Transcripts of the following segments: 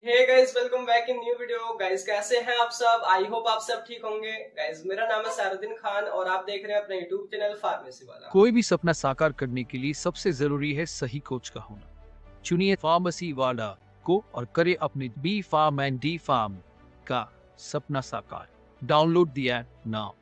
Hey guys, welcome back in new video. Guys कैसे हैं आप सब? आई होप आप सब ठीक होंगे। गाइस मेरा नाम है सारुद्दीन खान और आप देख रहे हैं अपना यूट्यूब चैनल फार्मेसी वाला। कोई भी सपना साकार करने के लिए सबसे जरूरी है सही कोच का होना। चुनिए फार्मेसी वाला को और करे अपने B pharm and D pharm का सपना साकार। Download the app now.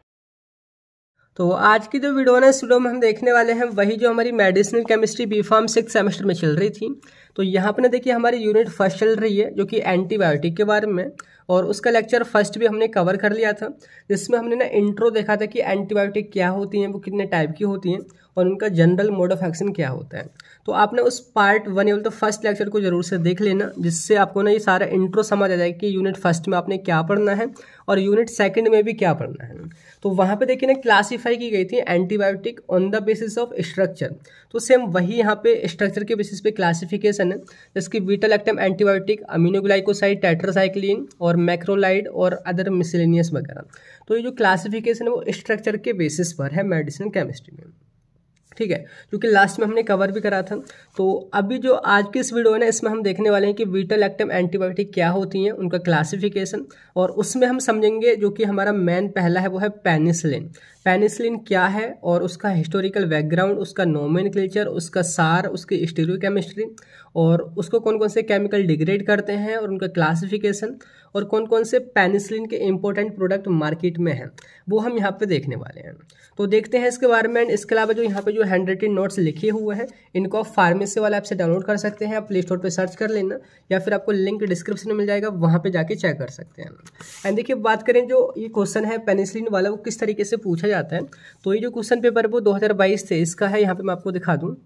तो आज की जो वीडियो है ना, इस वीडियो में हम देखने वाले हैं वही जो हमारी medicinal chemistry B pharm 6 semester में चल रही थी। तो यहाँ पे ना देखिए हमारी यूनिट फर्स्ट चल रही है जो कि एंटीबायोटिक के बारे में, और उसका लेक्चर फर्स्ट भी हमने कवर कर लिया था, जिसमें हमने ना इंट्रो देखा था कि एंटीबायोटिक क्या होती हैं, वो कितने टाइप की होती हैं और उनका जनरल मोड ऑफ एक्शन क्या होता है। तो आपने उस पार्ट 1 या तो फर्स्ट लेक्चर को जरूर से देख लेना, जिससे आपको ना ये सारा इंट्रो समझ आ जाएगा कि यूनिट फर्स्ट में आपने क्या पढ़ना है और यूनिट सेकंड में भी क्या पढ़ना है। तो वहाँ पे देखिए ना क्लासीफाई की गई थी antibiotic on the basis of structure. तो सेम वही यहाँ पे स्ट्रक्चर के बेसिस पे क्लासिफिकेशन है, जैसे beta lactam antibiotic, aminoglycoside, tetracycline और मैक्रोलाइड और अदर मिसलेनियस वगैरह। तो ये जो क्लासिफिकेशन है वो स्ट्रक्चर के बेसिस पर है मेडिसिनल केमिस्ट्री में, ठीक है, क्योंकि लास्ट में हमने कवर भी करा था। तो अभी जो आज की इस वीडियो है ना, इसमें हम देखने वाले हैं कि बीटा लैक्टम एंटीबायोटिक क्या होती हैं, उनका क्लासिफिकेशन, और उसमें हम समझेंगे जो कि हमारा मेन पहला है वो है पेनिसिलिन। पेनिसिलिन क्या है और उसका हिस्टोरिकल बैकग्राउंड, उसका नोमेनक्लेचर, उसका सार, उसकी स्टीरियोकेमिस्ट्री, और उसको कौन कौन से केमिकल डिग्रेड करते हैं और उनका क्लासिफिकेशन, और कौन कौन से पेनिसिलिन के इंपॉर्टेंट प्रोडक्ट मार्केट में हैं, वो हम यहाँ पे देखने वाले हैं। तो देखते हैं इसके बारे में। इसके अलावा जो यहाँ पे जो हैंड रिटन नोट्स लिखे हुए हैं, इनको आप फार्मेसी वाला ऐप से डाउनलोड कर सकते हैं, आप प्ले स्टोर पर सर्च कर लेना, या फिर आपको लिंक डिस्क्रिप्शन में मिल जाएगा, वहाँ पे जाके चेक कर सकते हैं। एंड देखिए बात करें जो ये क्वेश्चन है पेनिसिलिन वाला, वो किस तरीके से पूछा जाता है। तो ये जो क्वेश्चन पेपर है वो 2022 का है, यहाँ पे मैं आपको दिखा दूँ।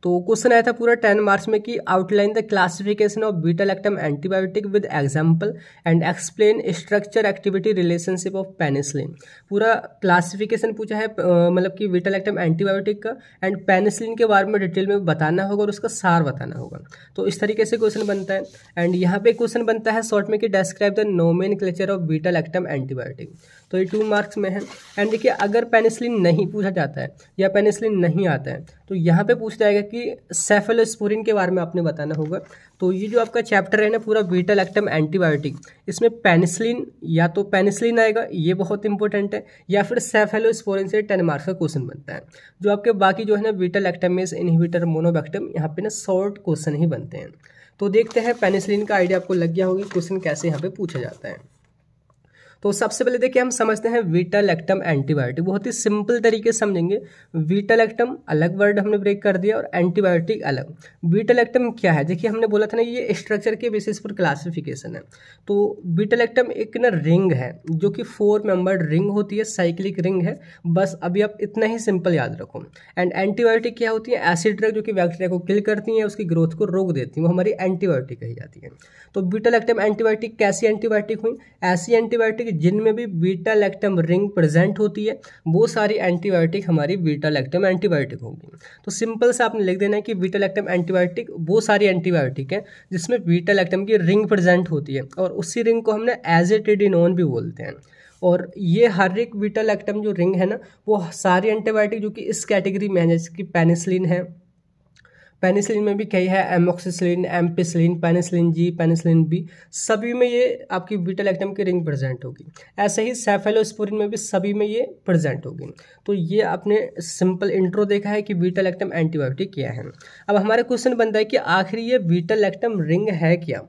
तो क्वेश्चन आया था पूरा 10 मार्क्स में कि outline the classification of beta lactam antibiotic with example and explain structure activity relationship of penicillin. पूरा क्लासिफिकेशन पूछा है, मतलब कि बीटा लैक्टम एंटीबायोटिक का एंड पेनिसिलिन के बारे में डिटेल में बताना होगा और उसका सार बताना होगा। तो इस तरीके से क्वेश्चन बनता है। एंड यहाँ पे क्वेश्चन बनता है शॉर्ट में कि describe the nomenclature of beta lactam antibiotic. तो ये 2 मार्क्स में है। एंड देखिए अगर पेनिसिलिन नहीं पूछा जाता है या पेनिसिलिन नहीं आता है, तो यहाँ पे पूछ जाएगा कि सेफेलोस्पोरिन के बारे में आपने बताना होगा। तो ये जो आपका चैप्टर है ना पूरा बीटा लैक्टम एंटीबायोटिक, इसमें पेनिसिलिन या तो पेनिसिलिन आएगा, ये बहुत इंपॉर्टेंट है, या फिर सेफेलोस्पोरिन से 10 मार्क्स का क्वेश्चन बनता है। जो आपके बाकी जो है ना बीटा लैक्टमेज इनहिबिटर, मोनोबैक्टम, यहाँ पे ना शॉर्ट क्वेश्चन ही बनते हैं। तो देखते हैं पेनिसिलिन का आइडिया आपको लग गया होगा क्वेश्चन कैसे यहाँ पे पूछा जाता है। तो सबसे पहले देखिए हम समझते हैं बीटा लैक्टम एंटीबायोटिक, बहुत ही सिंपल तरीके से समझेंगे। बीटा लैक्टम अलग वर्ड हमने ब्रेक कर दिया और एंटीबायोटिक अलग। बीटा लैक्टम क्या है, देखिए हमने बोला था ना ये स्ट्रक्चर के बेसिस पर क्लासिफिकेशन है। तो बीटा लैक्टम एक ना रिंग है जो कि 4 मेंबर्ड रिंग होती है, साइक्लिक रिंग है, बस अभी आप इतना ही सिंपल याद रखो। एंड एंटीबायोटिक क्या होती है, एसिड ड्रग जो कि बैक्टीरिया को किल करती है, उसकी ग्रोथ को रोक देती है, वो हमारी एंटीबायोटिक कही जाती है। तो बीटा लैक्टम एंटीबायोटिक कैसी एंटीबायोटिक हुई, ऐसी एंटीबायोटिक जिनमें भी बीटा लैक्टम रिंग प्रेजेंट होती है, वो सारी एंटीबायोटिक हमारी बीटा लैक्टम एंटीबायोटिक होगी। तो सिंपल से आपने लिख देना है कि बीटा लैक्टम एंटीबायोटिक वो सारी एंटीबायोटिक है जिसमें बीटा लैक्टम की रिंग प्रेजेंट होती है, और उसी रिंग को हमने एजेटिडिनोन भी बोलते हैं। और ये हर एक बीटा लैक्टम जो रिंग है ना, वो सारी एंटीबायोटिक जो कि इस कैटेगरी में है, जैसे कि पेनिसिलिन है, पेनिसिलिन में भी कई है, amoxicillin, ampicillin, penicillin G, penicillin B, सभी में ये आपकी बीटा लैक्टम की रिंग प्रेजेंट होगी। ऐसे ही सेफेलोस्पोरिन में भी सभी में ये प्रेजेंट होगी। तो ये आपने सिंपल इंट्रो देखा है कि बीटा लैक्टम एंटीबायोटिक क्या है। अब हमारा क्वेश्चन बनता है कि आखिर ये बीटा लैक्टम रिंग है क्या,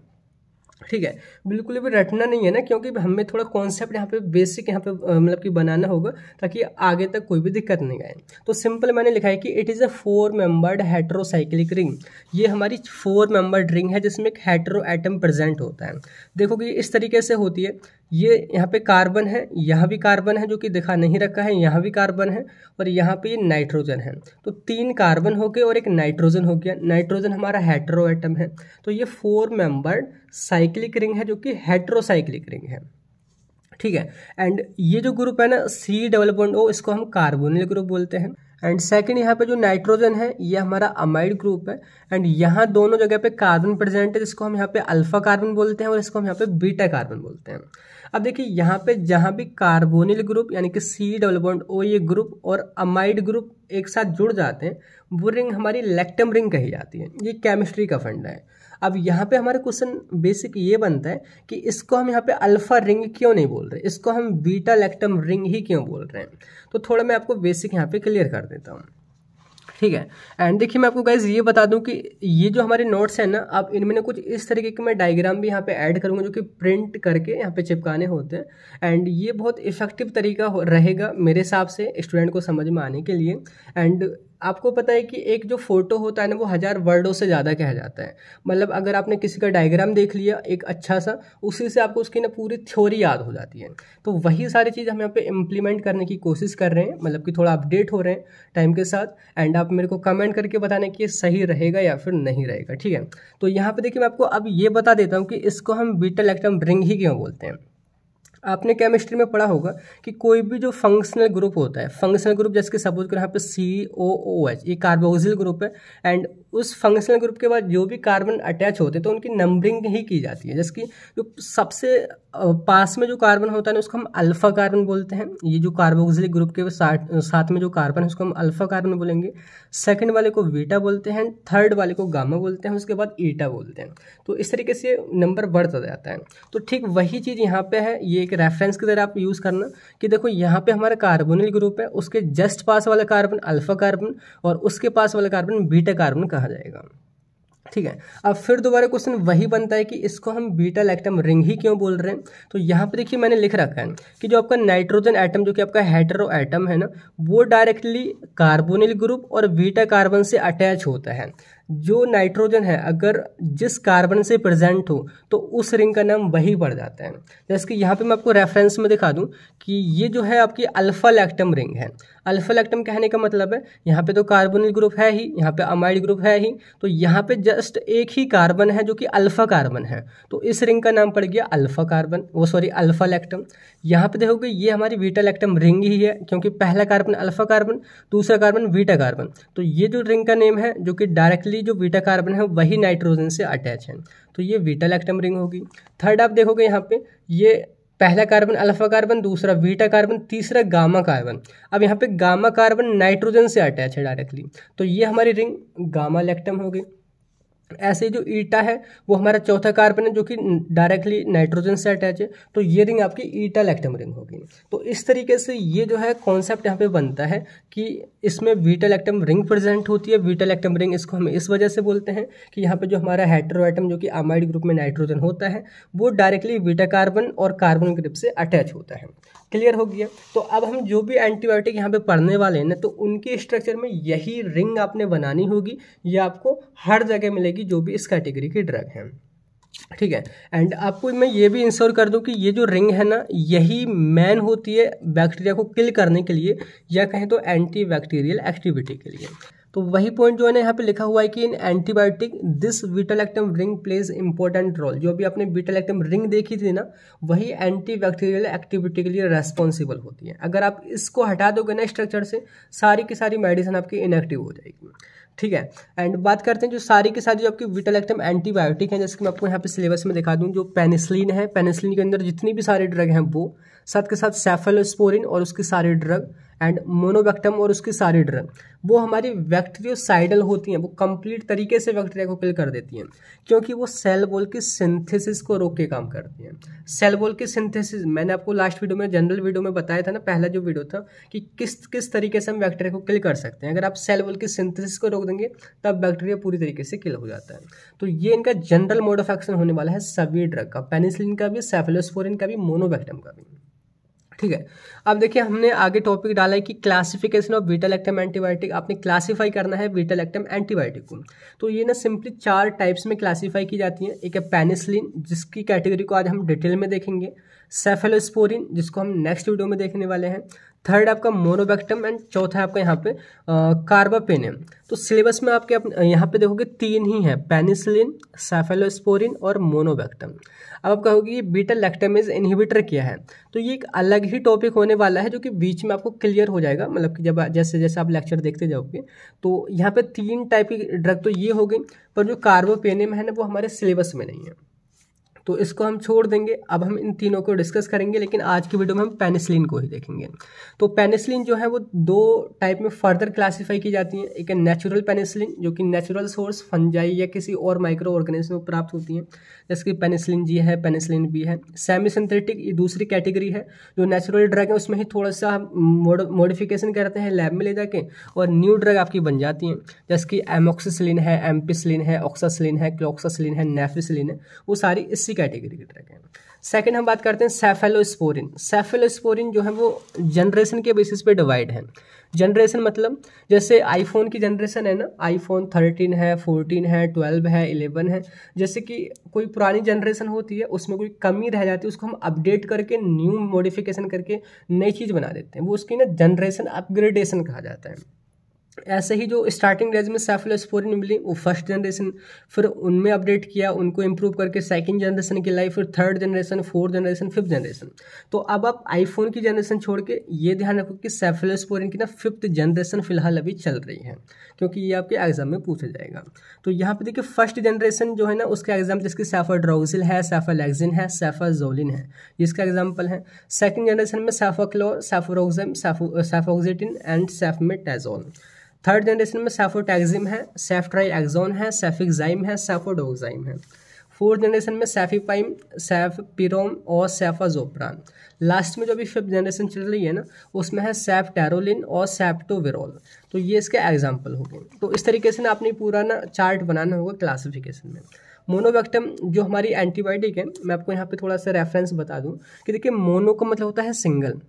ठीक है। बिल्कुल भी रटना नहीं है ना, क्योंकि हमें थोड़ा कॉन्सेप्ट यहाँ पे बेसिक यहाँ पे मतलब कि बनाना होगा ताकि आगे तक कोई भी दिक्कत नहीं आए। तो सिंपल मैंने लिखा है कि it is a 4 membered heterocyclic ring. ये हमारी 4 मेंबर्ड रिंग है जिसमें एक हेटेरो एटम प्रेजेंट होता है। देखो कि इस तरीके से होती है, ये यहाँ पे कार्बन है, यहाँ भी कार्बन है जो कि दिखा नहीं रखा है, यहाँ भी कार्बन है, और यहाँ पे ये नाइट्रोजन है। तो 3 कार्बन हो गए और एक नाइट्रोजन हो गया, नाइट्रोजन हमारा हेटेरो एटम है। तो ये 4 मेंबर्ड साइक्लिक रिंग है जो कि हेटेरोसाइक्लिक रिंग है, ठीक है। एंड ये जो ग्रुप है ना C डबल बॉन्ड O, इसको हम कार्बोनिल ग्रुप बोलते हैं। एंड सेकंड यहाँ पे जो नाइट्रोजन है ये हमारा अमाइड ग्रुप है। एंड यहाँ दोनों जगह पे कार्बन प्रेजेंट है, जिसको हम यहाँ पे अल्फा कार्बन बोलते हैं और इसको हम यहाँ पे बीटा कार्बन बोलते हैं। अब देखिए यहाँ पे जहाँ भी कार्बोनिल ग्रुप यानी कि C डबल बॉन्ड O ये ग्रुप और अमाइड ग्रुप एक साथ जुड़ जाते हैं, वो रिंग हमारी लैक्टम रिंग कही जाती है। ये केमिस्ट्री का फंडा है। अब यहाँ पे हमारा क्वेश्चन बेसिक ये बनता है कि इसको हम यहाँ पे अल्फा रिंग क्यों नहीं बोल रहे, इसको हम बीटा लैक्टम रिंग ही क्यों बोल रहे हैं। तो थोड़ा मैं आपको बेसिक यहाँ पे क्लियर कर देता हूँ, ठीक है। एंड देखिए मैं आपको गाइज ये बता दूं कि ये जो हमारे नोट्स हैं ना, आप इनमें कुछ इस तरीके के मैं डायग्राम भी यहाँ पे ऐड करूँगा जो कि प्रिंट करके यहाँ पे चिपकाने होते हैं। एंड ये बहुत इफेक्टिव तरीका रहेगा मेरे हिसाब से स्टूडेंट को समझ में आने के लिए। एंड आपको पता है कि एक जो फोटो होता है ना वो 1000 वर्डों से ज़्यादा कहा जाता है। मतलब अगर आपने किसी का डायग्राम देख लिया एक अच्छा सा, उसी से आपको उसकी ना पूरी थ्योरी याद हो जाती है। तो वही सारी चीज़ हम यहाँ पे इम्प्लीमेंट करने की कोशिश कर रहे हैं, मतलब कि थोड़ा अपडेट हो रहे हैं टाइम के साथ। एंड आप मेरे को कमेंट करके बताना कि ये सही रहेगा या फिर नहीं रहेगा, ठीक है। तो यहाँ पे देखिए मैं आपको अब ये बता देता हूँ कि इसको हम बीटा लैक्टम रिंग ही क्यों बोलते हैं। आपने केमिस्ट्री में पढ़ा होगा कि कोई भी जो फंक्शनल ग्रुप होता है, फंक्शनल ग्रुप जैसे कि सपोज करो यहाँ पे COOH ये कार्बोक्सिल ग्रुप है। एंड उस फंक्शनल ग्रुप के बाद जो भी कार्बन अटैच होते हैं तो उनकी नंबरिंग ही की जाती है। जैसे कि जो सबसे पास में जो कार्बन होता है ना उसको हम अल्फा कार्बन बोलते हैं। ये जो कार्बोक्सिलिक ग्रुप के साथ में जो कार्बन है उसको हम अल्फा कार्बन बोलेंगे। सेकंड वाले को बीटा बोलते हैं, थर्ड वाले को गामा बोलते हैं, उसके बाद ईटा बोलते हैं। तो इस तरीके से नंबर बढ़ता जाता है। तो ठीक वही चीज़ यहाँ पे है, ये एक रेफरेंस की तरह आप यूज़ करना कि देखो यहाँ पे हमारा कार्बोनिल ग्रुप है, उसके जस्ट पास वाला कार्बन अल्फा कार्बन और उसके पास वाला कार्बन बीटा कार्बन कहा जाएगा, ठीक है। अब फिर दोबारा क्वेश्चन वही बनता है कि इसको हम बीटा लैक्टम रिंग ही क्यों बोल रहे हैं। तो यहाँ पे देखिए मैंने लिख रखा है कि जो आपका नाइट्रोजन एटम जो कि आपका हेटेरो एटम है ना, वो डायरेक्टली कार्बोनिल ग्रुप और बीटा कार्बन से अटैच होता है। जो नाइट्रोजन है अगर जिस कार्बन से प्रेजेंट हो तो उस रिंग का नाम वही पड़ जाता है। जैसे कि यहाँ पे मैं आपको रेफरेंस में दिखा दूँ कि ये जो है आपकी अल्फा लैक्टम रिंग है। अल्फा लैक्टम कहने का मतलब है यहाँ पे तो कार्बोनिल ग्रुप है ही, यहाँ पे अमाइड ग्रुप है ही, तो यहाँ पे जस्ट एक ही कार्बन है जो कि अल्फा कार्बन है, तो इस रिंग का नाम पड़ गया अल्फा कार्बन, वो सॉरी अल्फा लैक्टम। यहाँ पे देखोगे ये हमारी बीटा लैक्टम रिंग ही है क्योंकि पहला कार्बन अल्फा कार्बन, दूसरा कार्बन बीटा कार्बन। तो ये जो रिंग का नेम है जो कि डायरेक्टली जो बीटा कार्बन है वही नाइट्रोजन से अटैच है, तो ये बीटा लैक्टम रिंग होगी। थर्ड आप देखोगे यहाँ पे ये पहला कार्बन अल्फा कार्बन, दूसरा बीटा कार्बन, तीसरा गामा कार्बन। अब यहाँ पे गामा कार्बन नाइट्रोजन से अटैच है डायरेक्टली, तो ये हमारी रिंग गामा लैक्टम हो गई। ऐसे जो ईटा है वो हमारा चौथा कार्बन है जो कि डायरेक्टली नाइट्रोजन से अटैच है, तो ये रिंग आपकी ईटा लैक्टम रिंग होगी। तो इस तरीके से ये जो है कॉन्सेप्ट यहाँ पे बनता है कि इसमें बीटा लैक्टम रिंग प्रेजेंट होती है। बीटा लैक्टम रिंग इसको हम इस वजह से बोलते हैं कि यहाँ पे जो हमारा हेटेरो एटम जो कि अमाइड ग्रुप में नाइट्रोजन होता है वो डायरेक्टली बीटा कार्बन और कार्बन ग्रुप से अटैच होता है। क्लियर हो गया। तो अब हम जो भी एंटीबायोटिक यहाँ पे पढ़ने वाले हैं ना, तो उनके स्ट्रक्चर में यही रिंग आपने बनानी होगी, ये आपको हर जगह मिलेगी जो भी इस कैटेगरी की ड्रग हैं, ठीक है। एंड आपको मैं ये भी इंश्योर कर दूं कि ये जो रिंग है ना यही मैन होती है बैक्टीरिया को किल करने के लिए या कहें तो एंटी बैक्टीरियल एक्टिविटी के लिए। तो वही पॉइंट जो है ना यहाँ पे लिखा हुआ है कि in antibiotic this beta lactam ring plays important role. जो भी आपने बीटा लैक्टम रिंग देखी थी ना वही एंटी बैक्टीरियल एक्टिविटी के लिए रेस्पॉन्सिबल होती है। अगर आप इसको हटा दोगे ना स्ट्रक्चर से, सारी की सारी मेडिसिन आपकी इनएक्टिव हो जाएगी, ठीक है। एंड बात करते हैं जो सारी की सारी जो आपकी बीटा लैक्टम एंटीबायोटिक हैं, जैसे कि मैं आपको यहाँ पे सिलेबस में दिखा दूँ। जो पेनिसिलिन है, पेनिसिलिन के अंदर जितनी भी सारे ड्रग हैं वो, साथ के साथ सेफेलोस्पोरिन और उसकी सारी ड्रग, एंड मोनोबैक्टम और उसकी सारी ड्रग, वो हमारी बैक्टीरियोसाइडल होती हैं। वो कंप्लीट तरीके से बैक्टीरिया को किल कर देती हैं क्योंकि वो सेल वॉल की सिंथेसिस को रोक के काम करती हैं। सेल वॉल की सिंथेसिस मैंने आपको लास्ट वीडियो में, जनरल वीडियो में बताया था ना, पहला जो वीडियो था कि किस किस तरीके से हम बैक्टीरिया को किल कर सकते हैं। अगर आप सेल वॉल की सिंथेसिस को रोक देंगे तब बैक्टीरिया पूरी तरीके से किल हो जाता है। तो ये इनका जनरल मोड ऑफ एक्शन होने वाला है सभी ड्रग का, पेनिसिलिन का भी, सेफेलोस्पोरिन का भी, मोनोबैक्टम का भी, ठीक है। अब देखिए हमने आगे टॉपिक डाला है कि classification of beta lactam antibiotic. आपने क्लासिफाई करना है बीटा लैक्टम एंटीबायोटिक को। तो ये ना सिंपली 4 टाइप्स में क्लासिफाई की जाती है। एक है पेनिसिलिन जिसकी कैटेगरी को आज हम डिटेल में देखेंगे, सेफेलोस्पोरिन जिसको हम नेक्स्ट वीडियो में देखने वाले हैं, थर्ड आपका मोनोबैक्टम, एंड चौथा आपका यहाँ पे कार्बापेनियम। तो सिलेबस में आपके यहाँ पे देखोगे 3 ही हैं, पेनिसिलिन, सेफेलोस्पोरिन और मोनोबैक्टम। अब आप कहोगे ये बीटा लैक्टमेज इनहिबिटर क्या है, तो ये एक अलग ही टॉपिक होने वाला है जो कि बीच में आपको क्लियर हो जाएगा। मतलब कि जब जैसे जैसे आप लेक्चर देखते जाओगे तो यहाँ पे 3 टाइप की ड्रग तो ये हो गई, पर जो कार्बापेनियम है ना वो हमारे सिलेबस में नहीं है, तो इसको हम छोड़ देंगे, अब हम इन तीनों को डिस्कस करेंगे, लेकिन आज की वीडियो में हम पेनिसिलिन को ही देखेंगे। तो पेनिसिलिन जो है वो दो टाइप में फर्दर क्लासीफाई की जाती है। एक है नेचुरल पेनिसिलिन जो कि नेचुरल सोर्स फंजाई या किसी और माइक्रो ऑर्गेनिज्म में प्राप्त होती है, जैसे कि पेनिसिलिन जी है, पेनिसिलिन बी है। सेमी सिंथेटिक ये दूसरी कैटेगरी है, जो नेचुरल ड्रग है उसमें ही थोड़ा सा मॉडिफिकेशन करते हैं लैब में ले जाके और न्यू ड्रग आपकी बन जाती हैं, जैसे कि एमोक्सिसिलिन है, एम्पिसिलिन है, ऑक्सासिलिन है, क्लोक्सासिलिन है, नेफिसिलिन है, वो सारी इसी कैटेगरी के ड्रग हैं। सेकंड हम बात करते हैं सेफेलोस्पोरिन। सेफेलोस्पोरिन जो है वो जनरेशन के बेसिस पे डिवाइड है। जनरेशन मतलब जैसे आईफोन की जनरेशन है ना, आईफोन 13 है, 14 है, 12 है, 11 है। जैसे कि कोई पुरानी जनरेशन होती है उसमें कोई कमी रह जाती है, उसको हम अपडेट करके न्यू मॉडिफिकेशन करके नई चीज़ बना देते हैं, वो उसकी ना जनरेशन अपग्रेडेशन कहा जाता है। ऐसे ही जो स्टार्टिंग डेज में सेफेलोस्पोरिन मिली वो फर्स्ट जनरेशन, फिर उनमें अपडेट किया, उनको इम्प्रूव करके सेकंड जनरेशन की लाई, फिर third generation, fourth generation, fifth generation. तो अब आप आईफोन की जनरेशन छोड़ के ये ध्यान रखो कि सेफेलोस्पोरिन की ना फिफ्थ जनरेशन फिलहाल अभी चल रही है, क्योंकि ये आपके एग्जाम में पूछा जाएगा। तो यहाँ पे देखिए फर्स्ट जनरेशन जो है ना उसके एग्जाम जिसकी सेफाड्रोक्सिल है, सेफालेक्सिन है, सेफाजोलिन है, जिसका एग्जाम्पल है। सेकंड जनरेशन में सेफाक्लोर, सेफोरोक्सिम, सेफोक्सिटिन एंड सेफमेटाजोल। थर्ड जनरेशन में सेफोटैक्सिम है, सेफ्ट्राइएक्सोन है, सेफिक्साइम है, सेफोडोक्साइम है। फोर्थ जनरेशन में सेफिपाइम, सेफपिरोम और सेफाजोप्रान। लास्ट में जो अभी फिफ्थ जनरेशन चल रही है ना उसमें है सेफ्टेरोलिन और सेप्टोविरोल। तो ये इसके एग्जाम्पल हो गए। तो इस तरीके से ना आपने पूरा ना चार्ट बनाना होगा क्लासिफिकेशन में। मोनोवेक्टम जो हमारी एंटीबायोटिक है, मैं आपको यहाँ पे थोड़ा सा रेफरेंस बता दूँ कि देखिए मोनो का मतलब होता है सिंगल,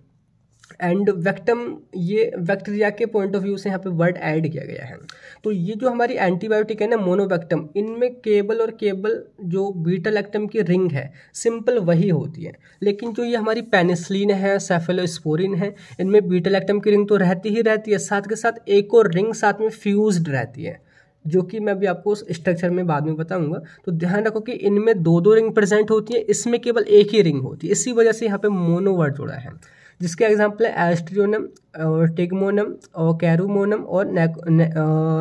एंड वेक्टम ये बैक्टीरिया के पॉइंट ऑफ व्यू से यहाँ पे वर्ड ऐड किया गया है। तो ये जो हमारी एंटीबायोटिक है ना मोनोवेक्टम, इनमें केबल और केबल जो बीटा लैक्टम की रिंग है सिंपल वही होती है, लेकिन जो ये हमारी पेनिसिलिन है, सेफेलोस्पोरिन है, इनमें बीटा लैक्टम की रिंग तो रहती ही रहती है, साथ के साथ एक और रिंग साथ में फ्यूज्ड रहती है, जो कि मैं भी आपको उस स्ट्रक्चर में बाद में बताऊंगा। तो ध्यान रखो कि इनमें दो दो रिंग प्रेजेंट होती है, इसमें केवल एक ही रिंग होती है, इसी वजह से यहाँ पे मोनो वर्ड जोड़ा है, जिसके एग्जाम्पल है एस्ट्रियोनम और टिग्मोनम और कैरूमोनम और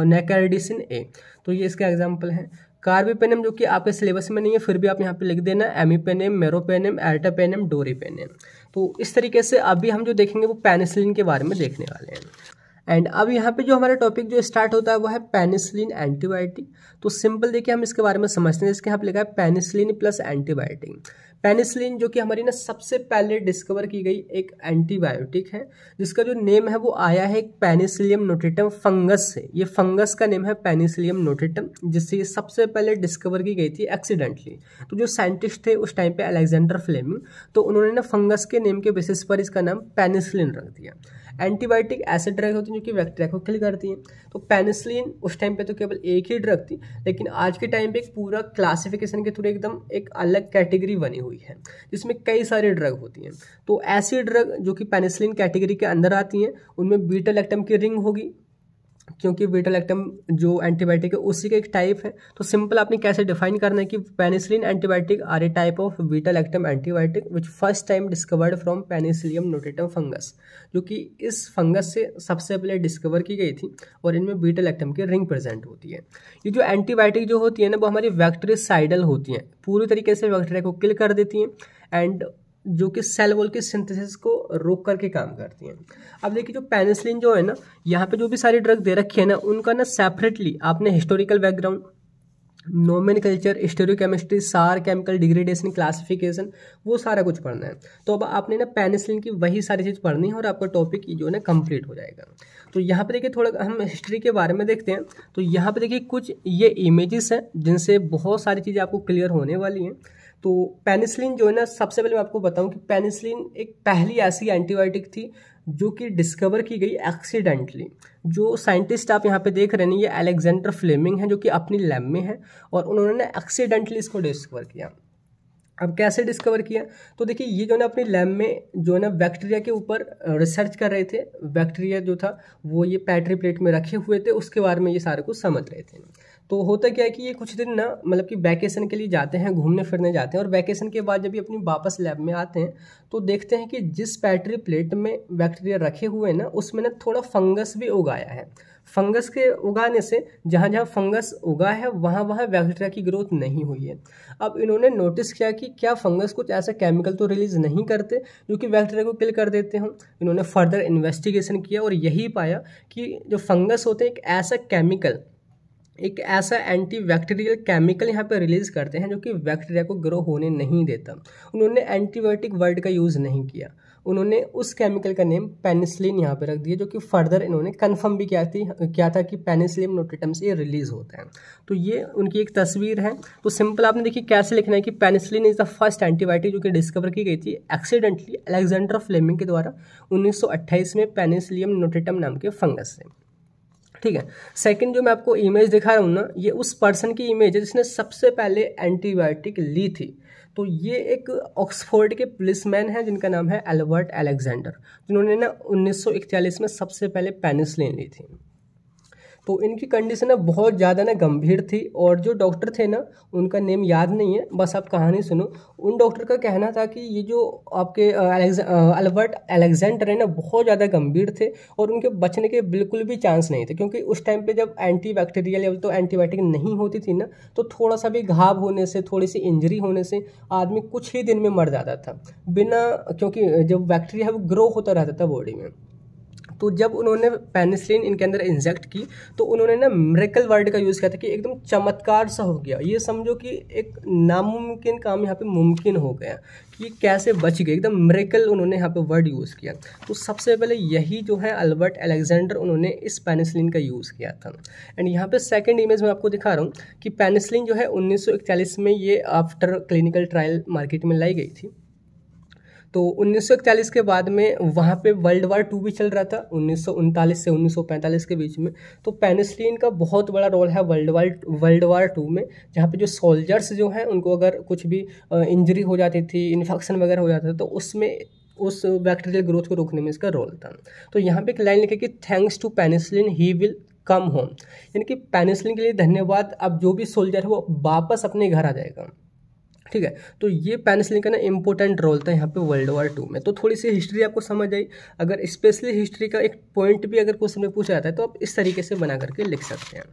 नेकार्डिसिन ए। तो ये इसके एग्जाम्पल हैं। कार्बिपेनम जो कि आपके सिलेबस में नहीं है फिर भी आप यहाँ पे लिख देना, एमिपेनम, मेरोपेनम, एर्टापेनम, डोरिपेनम। तो इस तरीके से अभी हम जो देखेंगे वो पेनिसिलिन के बारे में देखने वाले हैं। एंड अब यहाँ पे जो हमारा टॉपिक जो स्टार्ट होता है वो है पेनिसिलिन एंटीबायोटिक। तो सिंपल देखिए हम इसके बारे में समझते हैं। इसके यहाँ पे लिखा है पेनिसिलिन प्लस एंटीबायोटिक। पेनिसिलिन जो कि हमारी ना सबसे पहले डिस्कवर की गई एक एंटीबायोटिक है, जिसका जो नेम है वो आया है एक पेनिसिलियम नोटेटम फंगस से। ये फंगस का नेम है पेनिसिलियम नोटेटम, जिससे ये सबसे पहले डिस्कवर की गई थी एक्सीडेंटली। तो जो साइंटिस्ट थे उस टाइम पे अलेक्जेंडर फ्लेमिंग, तो उन्होंने ना फंगस के नेम के बेसिस पर इसका नाम पेनिसिलिन रख दिया। एंटीबायोटिक ऐसे ड्रग होती हैं जो कि बैक्टीरिया को किल करती हैं। तो पेनिसिलिन उस टाइम पे तो केवल एक ही ड्रग थी, लेकिन आज के टाइम पे एक पूरा क्लासिफिकेशन के थ्रू एकदम एक अलग कैटेगरी बनी हुई है, जिसमें कई सारी ड्रग होती हैं। तो ऐसी ड्रग जो कि पेनिसिलिन कैटेगरी के अंदर आती हैं उनमें बीटा लैक्टम की रिंग होगी, क्योंकि बीटा लैक्टम जो एंटीबायोटिक है उसी का एक टाइप है। तो सिंपल आपने कैसे डिफाइन करना है कि penicillin antibiotic are a type of beta lactam antibiotic which first time discovered from penicillium notatum fungus, जो कि इस फंगस से सबसे पहले डिस्कवर की गई थी और इनमें बीटा लैक्टम की रिंग प्रेजेंट होती है। ये जो एंटीबायोटिक जो होती है ना वो हमारी बैक्टीरिसाइडल होती हैं, पूरी तरीके से बैक्टीरिया को किल कर देती हैं एंड जो कि सेल वॉल की सिंथेसिस को रोक करके काम करती हैं। अब देखिए जो पेनिसिलिन जो है ना, यहाँ पे जो भी सारी ड्रग दे रखी है ना उनका ना सेपरेटली आपने हिस्टोरिकल बैकग्राउंड, नोमेनकल्चर, स्टेरियोकेमिस्ट्री, सार, केमिकल डिग्रेडेशन, क्लासिफिकेशन, वो सारा कुछ पढ़ना है। तो अब आपने ना पेनिसिलिन की वही सारी चीज़ पढ़नी है और आपका टॉपिक जो है ना कंप्लीट हो जाएगा। तो यहाँ पे देखिए थोड़ा हम हिस्ट्री के बारे में देखते हैं। तो यहाँ पे देखिए कुछ ये इमेजेस हैं जिनसे बहुत सारी चीज़ें आपको क्लियर होने वाली हैं। तो पेनिसिलिन जो है ना, सबसे पहले मैं आपको बताऊं कि पेनिसिलिन एक पहली ऐसी एंटीबायोटिक थी जो कि डिस्कवर की गई एक्सीडेंटली। जो साइंटिस्ट आप यहाँ पे देख रहे हैं ये अलेक्जेंडर फ्लेमिंग है, जो कि अपनी लैब में है और उन्होंने एक्सीडेंटली इसको डिस्कवर किया। अब कैसे डिस्कवर किया, तो देखिए ये जो ना अपनी लैब में जो है ना बैक्टीरिया के ऊपर रिसर्च कर रहे थे। बैक्टीरिया जो था वो ये पैट्री प्लेट में रखे हुए थे, उसके बारे में ये सारे कुछ समझ रहे थे। तो होता क्या है कि ये कुछ दिन ना मतलब कि वैकेशन के लिए जाते हैं, घूमने फिरने जाते हैं, और वैकेशन के बाद जब ये अपनी वापस लैब में आते हैं तो देखते हैं कि जिस पैट्री प्लेट में बैक्टीरिया रखे हुए हैं ना उसमें ना थोड़ा फंगस भी उगाया है। फंगस के उगाने से जहाँ जहाँ फंगस उगा है वहाँ वहाँ बैक्टीरिया की ग्रोथ नहीं हुई है। अब इन्होंने नोटिस किया कि क्या फंगस कुछ ऐसा केमिकल तो रिलीज नहीं करते जो कि बैक्टीरिया को किल कर देते हों। इन्होंने फर्दर इन्वेस्टिगेशन किया और यही पाया कि जो फंगस होते हैं एक ऐसा केमिकल, एक ऐसा एंटी बैक्टीरियल केमिकल यहाँ पे रिलीज करते हैं जो कि बैक्टीरिया को ग्रो होने नहीं देता। उन्होंने एंटीबायोटिक वर्ड का यूज़ नहीं किया, उन्होंने उस केमिकल का नेम पेनिसिलिन यहाँ पे रख दिया, जो कि फर्दर इन्होंने कंफर्म भी किया था कि पेनिसिलिन नोटेटम से ये रिलीज होता है। तो ये उनकी एक तस्वीर है। तो सिंपल आपने देखिए कैसे लिखना है कि penicillin is the first antibiotic जो कि डिस्कवर की गई थी एक्सीडेंटली अलेक्जेंडर फ्लेमिंग के द्वारा 1928 में पेनिसिलियम नोटेटम नाम के फंगस से। ठीक है, सेकंड जो मैं आपको इमेज दिखा रहा हूँ ना, ये उस पर्सन की इमेज है जिसने सबसे पहले एंटीबायोटिक ली थी। तो ये एक ऑक्सफोर्ड के पुलिसमैन हैं जिनका नाम है एल्बर्ट अलेक्जेंडर, जिन्होंने ना 1941 में सबसे पहले पेनिसिलिन ली थी। तो इनकी कंडीशन ना बहुत ज़्यादा ना गंभीर थी और जो डॉक्टर थे ना उनका नेम याद नहीं है, बस आप कहानी सुनो। उन डॉक्टर का कहना था कि ये जो आपके एल्बर्ट अलेक्जेंडर है ना बहुत ज़्यादा गंभीर थे और उनके बचने के बिल्कुल भी चांस नहीं थे, क्योंकि उस टाइम पे जब एंटी बैक्टीरियल या तो एंटीबायोटिक नहीं होती थी ना तो थोड़ा सा भी घाव होने से, थोड़ी सी इंजरी होने से आदमी कुछ ही दिन में मर जाता था बिना, क्योंकि जब बैक्टीरिया है वो ग्रो होता रहता था बॉडी में। तो जब उन्होंने पेनिसिलिन इनके अंदर इंजेक्ट की तो उन्होंने ना मिरेकल वर्ड का यूज़ किया था कि एकदम चमत्कार सा हो गया। ये समझो कि एक नामुमकिन काम यहाँ पे मुमकिन हो गया कि कैसे बच गए, एकदम मिरेकल उन्होंने यहाँ पे वर्ड यूज़ किया। तो सबसे पहले यही जो है एल्बर्ट अलेक्जेंडर उन्होंने इस पेनिसिलिन का यूज़ किया था। एंड यहाँ पे सेकंड इमेज में आपको दिखा रहा हूँ कि पेनिसिलिन जो है 1941 में ये आफ्टर क्लिनिकल ट्रायल मार्केट में लाई गई थी। तो 1941 के बाद में वहाँ पे वर्ल्ड वार 2 भी चल रहा था 1939 से 1945 के बीच में। तो पेनिसिलिन का बहुत बड़ा रोल है वर्ल्ड वार 2 में, जहाँ पे जो सोल्जर्स जो हैं उनको अगर कुछ भी इंजरी हो जाती थी, इन्फेक्शन वगैरह हो जाता था, तो उसमें उस बैक्टीरियल ग्रोथ को रोकने में इसका रोल था। तो यहाँ पे एक लाइन लिखी कि thanks to penicillin he will come home, यानी कि पेनिसिलिन के लिए धन्यवाद, अब जो भी सोल्जर है वो वापस अपने घर आ जाएगा। ठीक है, तो ये पेनिसिलिन का ना इंपॉर्टेंट रोल था यहाँ पे वर्ल्ड वार 2 में। तो थोड़ी सी हिस्ट्री आपको समझ आई। अगर स्पेशली हिस्ट्री का एक पॉइंट भी अगर क्वेश्चन में पूछा जाता है तो आप इस तरीके से बना करके लिख सकते हैं।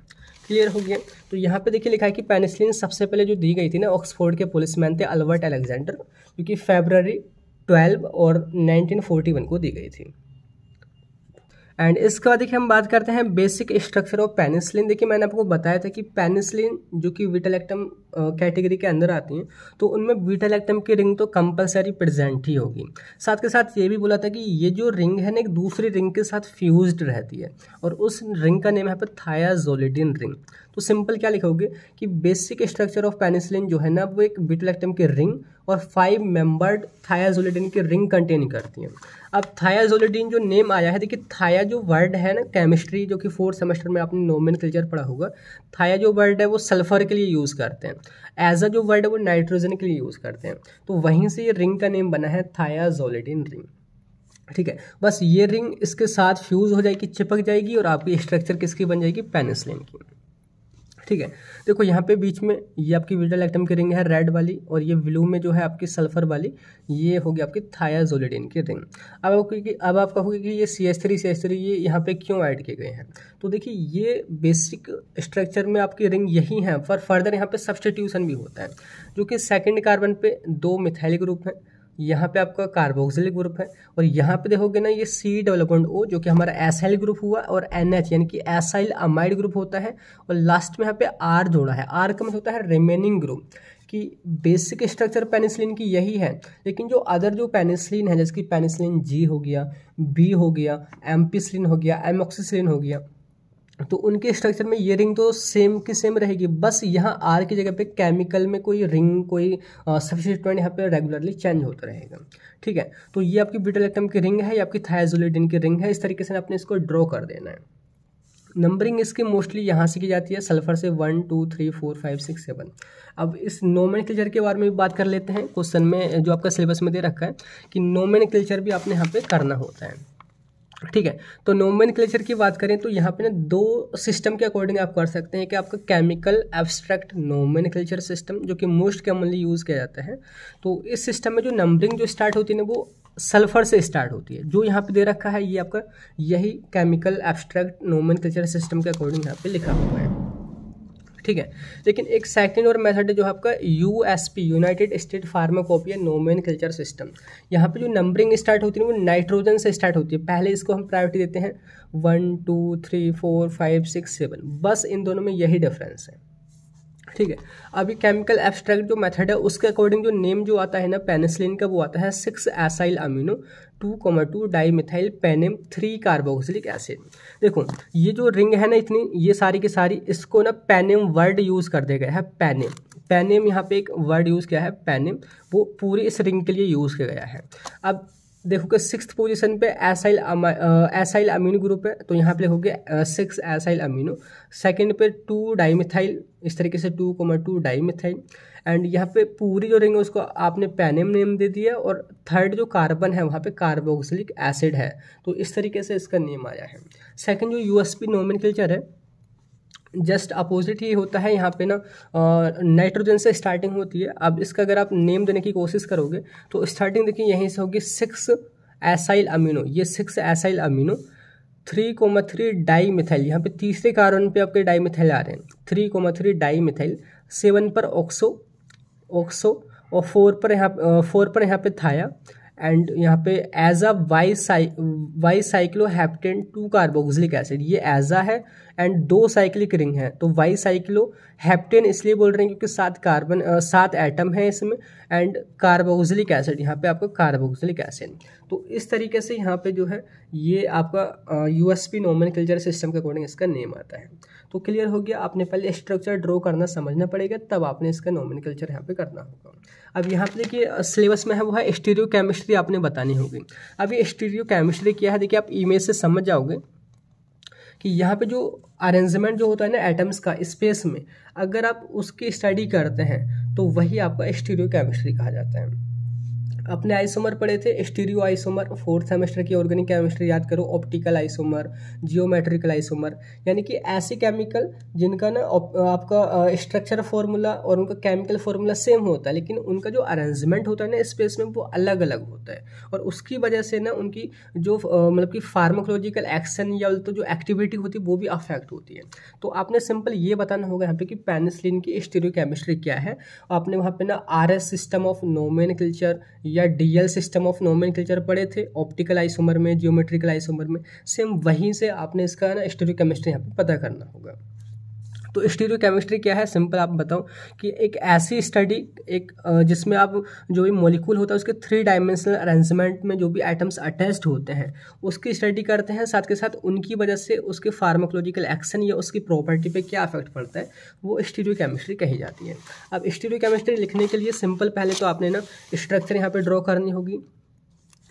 क्लियर हो गया। तो यहाँ पे देखिए लिखा है कि पेनिसिलिन सबसे पहले जो दी गई थी ना ऑक्सफोर्ड के पुलिसमैन थे एल्बर्ट अलेक्जेंडर, जो कि February 12 और 1941 को दी गई थी। एंड इसके बाद देखिए हम बात करते हैं बेसिक स्ट्रक्चर ऑफ पेनिसिलिन। देखिए मैंने आपको बताया था कि पेनिसिलिन जो कि बीटा-लैक्टम कैटेगरी के अंदर आती हैं, तो उनमें बीटा-लैक्टम की रिंग तो कंपलसरी प्रेजेंट ही होगी। साथ के साथ ये भी बोला था कि ये जो रिंग है ना एक दूसरी रिंग के साथ फ्यूज्ड रहती है और उस रिंग का नेम है पर थायाजोलिडिन रिंग। तो सिंपल क्या लिखोगे कि बेसिक स्ट्रक्चर ऑफ पेनिसिलिन जो है ना वो एक बीटा-लैक्टम की रिंग और 5 मेंबर्ड थायाजोलिडिन की रिंग कंटेन करती हैं। अब थायाजोलिडिन जो नेम आया है, देखिए थाया जो वर्ड है ना केमिस्ट्री जो कि 4th सेमेस्टर में आपने नोमेनक्लेचर पढ़ा होगा, थाया जो वर्ड है वो सल्फर के लिए यूज़ करते हैं, एज अ जो वर्ड है वो नाइट्रोजन के लिए यूज़ करते हैं। तो वहीं से ये रिंग का नेम बना है थायाजोलिडिन रिंग। ठीक है, बस ये रिंग इसके साथ फ्यूज़ हो जाएगी, चिपक जाएगी और आपकी स्ट्रक्चर किसकी बन जाएगी, पेनिसिलिन की। ठीक है, देखो यहाँ पे बीच में ये आपकी बीटा-लैक्टम की रिंग है रेड वाली और ये ब्लू में जो है आपकी सल्फर वाली, ये होगी आपकी थायाजोलिडिन की रिंग। अब आप कहोगे कि ये CH3 ये यहाँ पे क्यों ऐड किए गए हैं। तो देखिए ये बेसिक स्ट्रक्चर में आपकी रिंग यही है, पर फर्दर यहाँ पे सब्सटीट्यूशन भी होता है, जो कि सेकेंड कार्बन पे 2 मिथाइल ग्रुप है, यहाँ पे आपका कार्बोक्सिल ग्रुप है और यहाँ पे देखोगे ना ये C+O जो कि हमारा एसाइल ग्रुप हुआ और NH यानी कि एसाइल अमाइड ग्रुप होता है और लास्ट में यहाँ पे R जोड़ा है। R का मतलब होता है रिमेनिंग ग्रुप। कि बेसिक स्ट्रक्चर पेनिसिलिन की यही है, लेकिन जो अदर जो पेनिसिलिन है जैसे कि पेनिसिलिन G हो गया, B हो गया, एम्पिसिलिन हो गया, एमोक्सिसिलिन हो गया, तो उनके स्ट्रक्चर में ये रिंग तो सेम की सेम रहेगी, बस यहाँ आर की जगह पे केमिकल में कोई रिंग कोई सब्स्टिट्यूएंट यहाँ पे रेगुलरली चेंज होता रहेगा। ठीक है, तो ये आपकी बीटा-लैक्टम की रिंग है, ये आपकी थायाजोलिडिन की रिंग है। इस तरीके से आपने इसको ड्रॉ कर देना है। नंबरिंग इसकी मोस्टली यहाँ से की जाती है सल्फर से 1 2 3 4 5 6 7। अब इस नोमेनक्लेचर के बारे में भी बात कर लेते हैं। क्वेश्चन में जो आपका सिलेबस में दे रखा है कि नोमेनक्लेचर भी आपने यहाँ पे करना होता है। ठीक है। तो नोमेनक्लेचर की बात करें तो यहाँ पे ना दो सिस्टम के अकॉर्डिंग आप कर सकते हैं कि आपका केमिकल एब्स्ट्रैक्ट नोमेनक्लेचर सिस्टम, जो कि मोस्ट कॉमनली यूज़ किया जाता है। तो इस सिस्टम में जो नंबरिंग जो स्टार्ट होती है ना वो सल्फर से स्टार्ट होती है। जो यहाँ पे दे रखा है ये आपका यही केमिकल एब्स्ट्रैक्ट नोमेनक्लेचर सिस्टम के अकॉर्डिंग यहाँ पे लिखा हुआ है। ठीक है। लेकिन एक सेकंड और मेथड है जो आपका USP, United state pharmacopoeia nomenclature system. यहाँ पे जो नंबरिंग स्टार्ट होती है वो नाइट्रोजन से स्टार्ट होती है। पहले इसको हम प्रायोरिटी देते हैं 1 2 3 4 5 6 7, बस इन दोनों में यही डिफरेंस है। ठीक है। अभी केमिकल एब्स्ट्रैक्ट जो मेथड है उसके अकॉर्डिंग जो नेम जो आता है ना पेनिसिलिन का, वो आता है 6 acyl amino 2,2 dimethyl penam 3 carboxylic acid. देखो ये जो रिंग है ना इतनी, ये सारी की सारी इसको ना पेनिम वर्ड यूज़ कर दिया गया है। पेनिम, पेनिम यहाँ पे एक वर्ड यूज़ किया है पेनिम, वो पूरी इस रिंग के लिए यूज़ किया गया है। अब देखो कि 6th पोजीशन पे एसाइल अमीनो ग्रुप है, तो यहाँ पे लिखोगे 6 एसाइल अमीनो। सेकंड पे 2 डाईमिथाइल, इस तरीके से 2,2 डाईमिथाइल। एंड यहाँ पे पूरी जो रिंग है उसको आपने पेनिम नेम दे दिया, और थर्ड जो कार्बन है वहाँ पे कार्बोक्सिलिक एसिड है, तो इस तरीके से इसका नेम आया है। सेकंड जो यूएसपी नोमेनक्लेचर है जस्ट अपोजिट ही होता है। यहाँ पे ना नाइट्रोजन से स्टार्टिंग होती है। अब इसका अगर आप नेम देने की कोशिश करोगे तो स्टार्टिंग देखिए यहीं से होगी 6 एसाइल अमीनो, ये 6 एसाइल अमीनो 3,3 डाईमिथाइल, यहाँ पे तीसरे कार्बन पे आपके डाईमिथाइल आ रहे हैं 3,3 डाईमिथाइल, 7 पर ऑक्सो और 4 पर यहाँ पे थाया, एंड यहाँ पे एजा वाई साइक्लोहेप्टेन 2 कार्बोक्सिलिक एसिड, ये एजा है एंड 2 साइक्लिक रिंग है, तो वाई साइक्लोहेप्टेन इसलिए बोल रहे हैं क्योंकि 7 एटम है इसमें, एंड कार्बोक्सिलिक एसिड यहाँ पे आपका कार्बोक्सिलिक एसिड। तो इस तरीके से यहाँ पे जो है ये आपका यूएसपी नोमेनक्लेचर सिस्टम के अकॉर्डिंग इसका नेम आता है। तो क्लियर हो गया, आपने पहले स्ट्रक्चर ड्रॉ करना समझना पड़ेगा, तब आपने इसका नोमेनक्लेचर यहाँ पे करना होगा। अब यहाँ पे देखिए सिलेबस में है वो है स्टीरियो केमिस्ट्री आपने बतानी होगी। अब ये स्टीरियो केमिस्ट्री क्या है, देखिए आप इमेज से समझ जाओगे कि यहाँ पे जो अरेंजमेंट जो होता है ना एटम्स का स्पेस में, अगर आप उसकी स्टडी करते हैं तो वही आपका स्टीरियो केमिस्ट्री कहा जाता है। अपने आइसोमर पढ़े थे, स्टीरियो आइसोमर, 4th सेमेस्टर की ऑर्गेनिक केमिस्ट्री याद करो, ऑप्टिकल आइसोमर, जियोमेट्रिकल आइसोमर, यानी कि ऐसे केमिकल जिनका ना आपका स्ट्रक्चर फार्मूला और उनका केमिकल फार्मूला सेम होता है, लेकिन उनका जो अरेंजमेंट होता है ना स्पेस में वो अलग अलग होता है, और उसकी वजह से ना उनकी जो मतलब कि फार्माकोलॉजिकल एक्शन या तो जो एक्टिविटी होती है वो भी अफेक्ट होती है। तो आपने सिंपल ये बताना होगा यहाँ पे कि पेनिसिलिन की स्टीरियो केमिस्ट्री क्या है। आपने वहाँ पे ना RS सिस्टम ऑफ नोमेनक्लेचर या DL सिस्टम ऑफ नोमेनक्लेचर पढ़े थे ऑप्टिकल आइसोमर में, जियोमेट्रिकल आइसोमर में, सेम वहीं से आपने इसका ना स्टीरियो केमिस्ट्री यहाँ पे पता करना होगा। तो स्टीरियो केमिस्ट्री क्या है, सिंपल आप बताओ कि एक ऐसी स्टडी एक जिसमें आप जो भी मॉलिक्यूल होता है उसके 3 डायमेंशनल अरेंजमेंट में जो भी एटम्स अटैच्ड होते हैं उसकी स्टडी करते हैं, साथ के साथ उनकी वजह से उसके फार्माकोलॉजिकल एक्शन या उसकी प्रॉपर्टी पे क्या इफेक्ट पड़ता है, वो स्टीरियो केमिस्ट्री कही जाती है। अब स्टीरियो केमिस्ट्री लिखने के लिए सिंपल पहले तो आपने ना स्ट्रक्चर यहाँ पे ड्रॉ करनी होगी,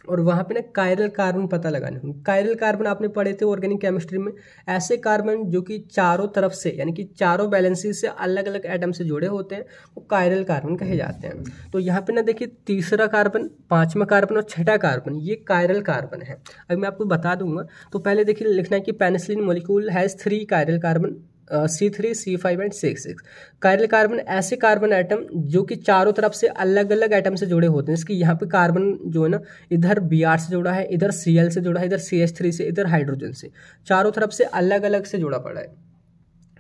और वहाँ पे ना कायरल कार्बन पता लगाने होंगे। कायरल कार्बन आपने पढ़े थे ऑर्गेनिक केमिस्ट्री में, ऐसे कार्बन जो कि चारों तरफ से यानी कि चारों बैलेंसेस से अलग अलग एटम से जुड़े होते हैं वो कायरल कार्बन कहे जाते हैं। तो यहाँ पे ना देखिए तीसरा कार्बन, 5वां कार्बन और 6ठा कार्बन ये कायरल कार्बन है। अब मैं आपको बता दूंगा, तो पहले देखिए लिखना है कि penicillin molecule has 3 chiral carbon, C3, C5 and C6। Chiral carbon ऐसे कार्बन एटम जो कि चारों तरफ से अलग अलग एटम से जुड़े होते हैं। इसकी यहाँ पे कार्बन जो है ना इधर Br से जुड़ा है, इधर Cl से जुड़ा है, इधर CH3 से, इधर हाइड्रोजन से, चारों तरफ से अलग अलग से जुड़ा पड़ा है।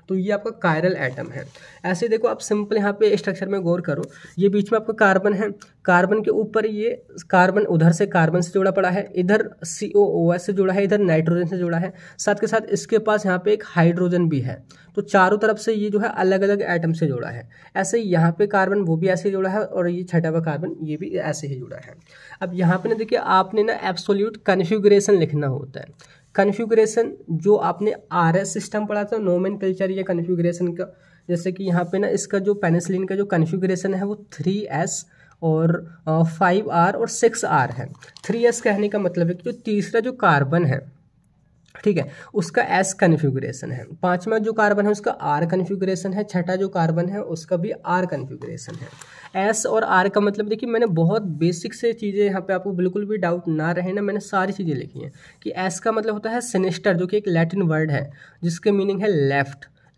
तो ये आपका कायरल एटम है। ऐसे देखो आप सिंपल यहाँ पे स्ट्रक्चर में गौर करो, ये बीच में आपका कार्बन है, कार्बन के ऊपर ये कार्बन उधर से कार्बन से जुड़ा पड़ा है, इधर COOH से जुड़ा है, इधर नाइट्रोजन से जुड़ा है, साथ के साथ इसके पास यहाँ पे एक हाइड्रोजन भी है। तो चारों तरफ से ये जो है अलग अलग एटम से जुड़ा है। ऐसे ही यहाँ पे कार्बन वो भी ऐसे ही जुड़ा है, और ये 6वां कार्बन ये भी ऐसे ही जुड़ा है। अब यहाँ पे ना देखिए आपने ना एब्सोल्यूट कन्फिगरेशन लिखना होता है। कन्फिगरेशन जो आपने RS सिस्टम पढ़ा था नोमेनक्लेचर या कन्फिगरेशन का, जैसे कि यहाँ पे ना इसका जो पेनिसिलिन का जो कन्फिगरेशन है वो 3S और 5R और 6R है। 3S कहने का मतलब है कि जो तीसरा जो कार्बन है ठीक है, उसका एस कन्फिगरेशन है। पांचवा जो कार्बन है उसका आर कन्फिगरेशन है। छठा जो कार्बन है उसका भी आर कन्फिगरेशन है। एस और आर का मतलब देखिए, मैंने बहुत बेसिक से चीज़ें यहाँ पे, आपको बिल्कुल भी डाउट ना रहे ना, मैंने सारी चीज़ें लिखी हैं कि एस का मतलब होता है सिनिस्टर, जो कि एक लैटिन वर्ड है जिसके मीनिंग है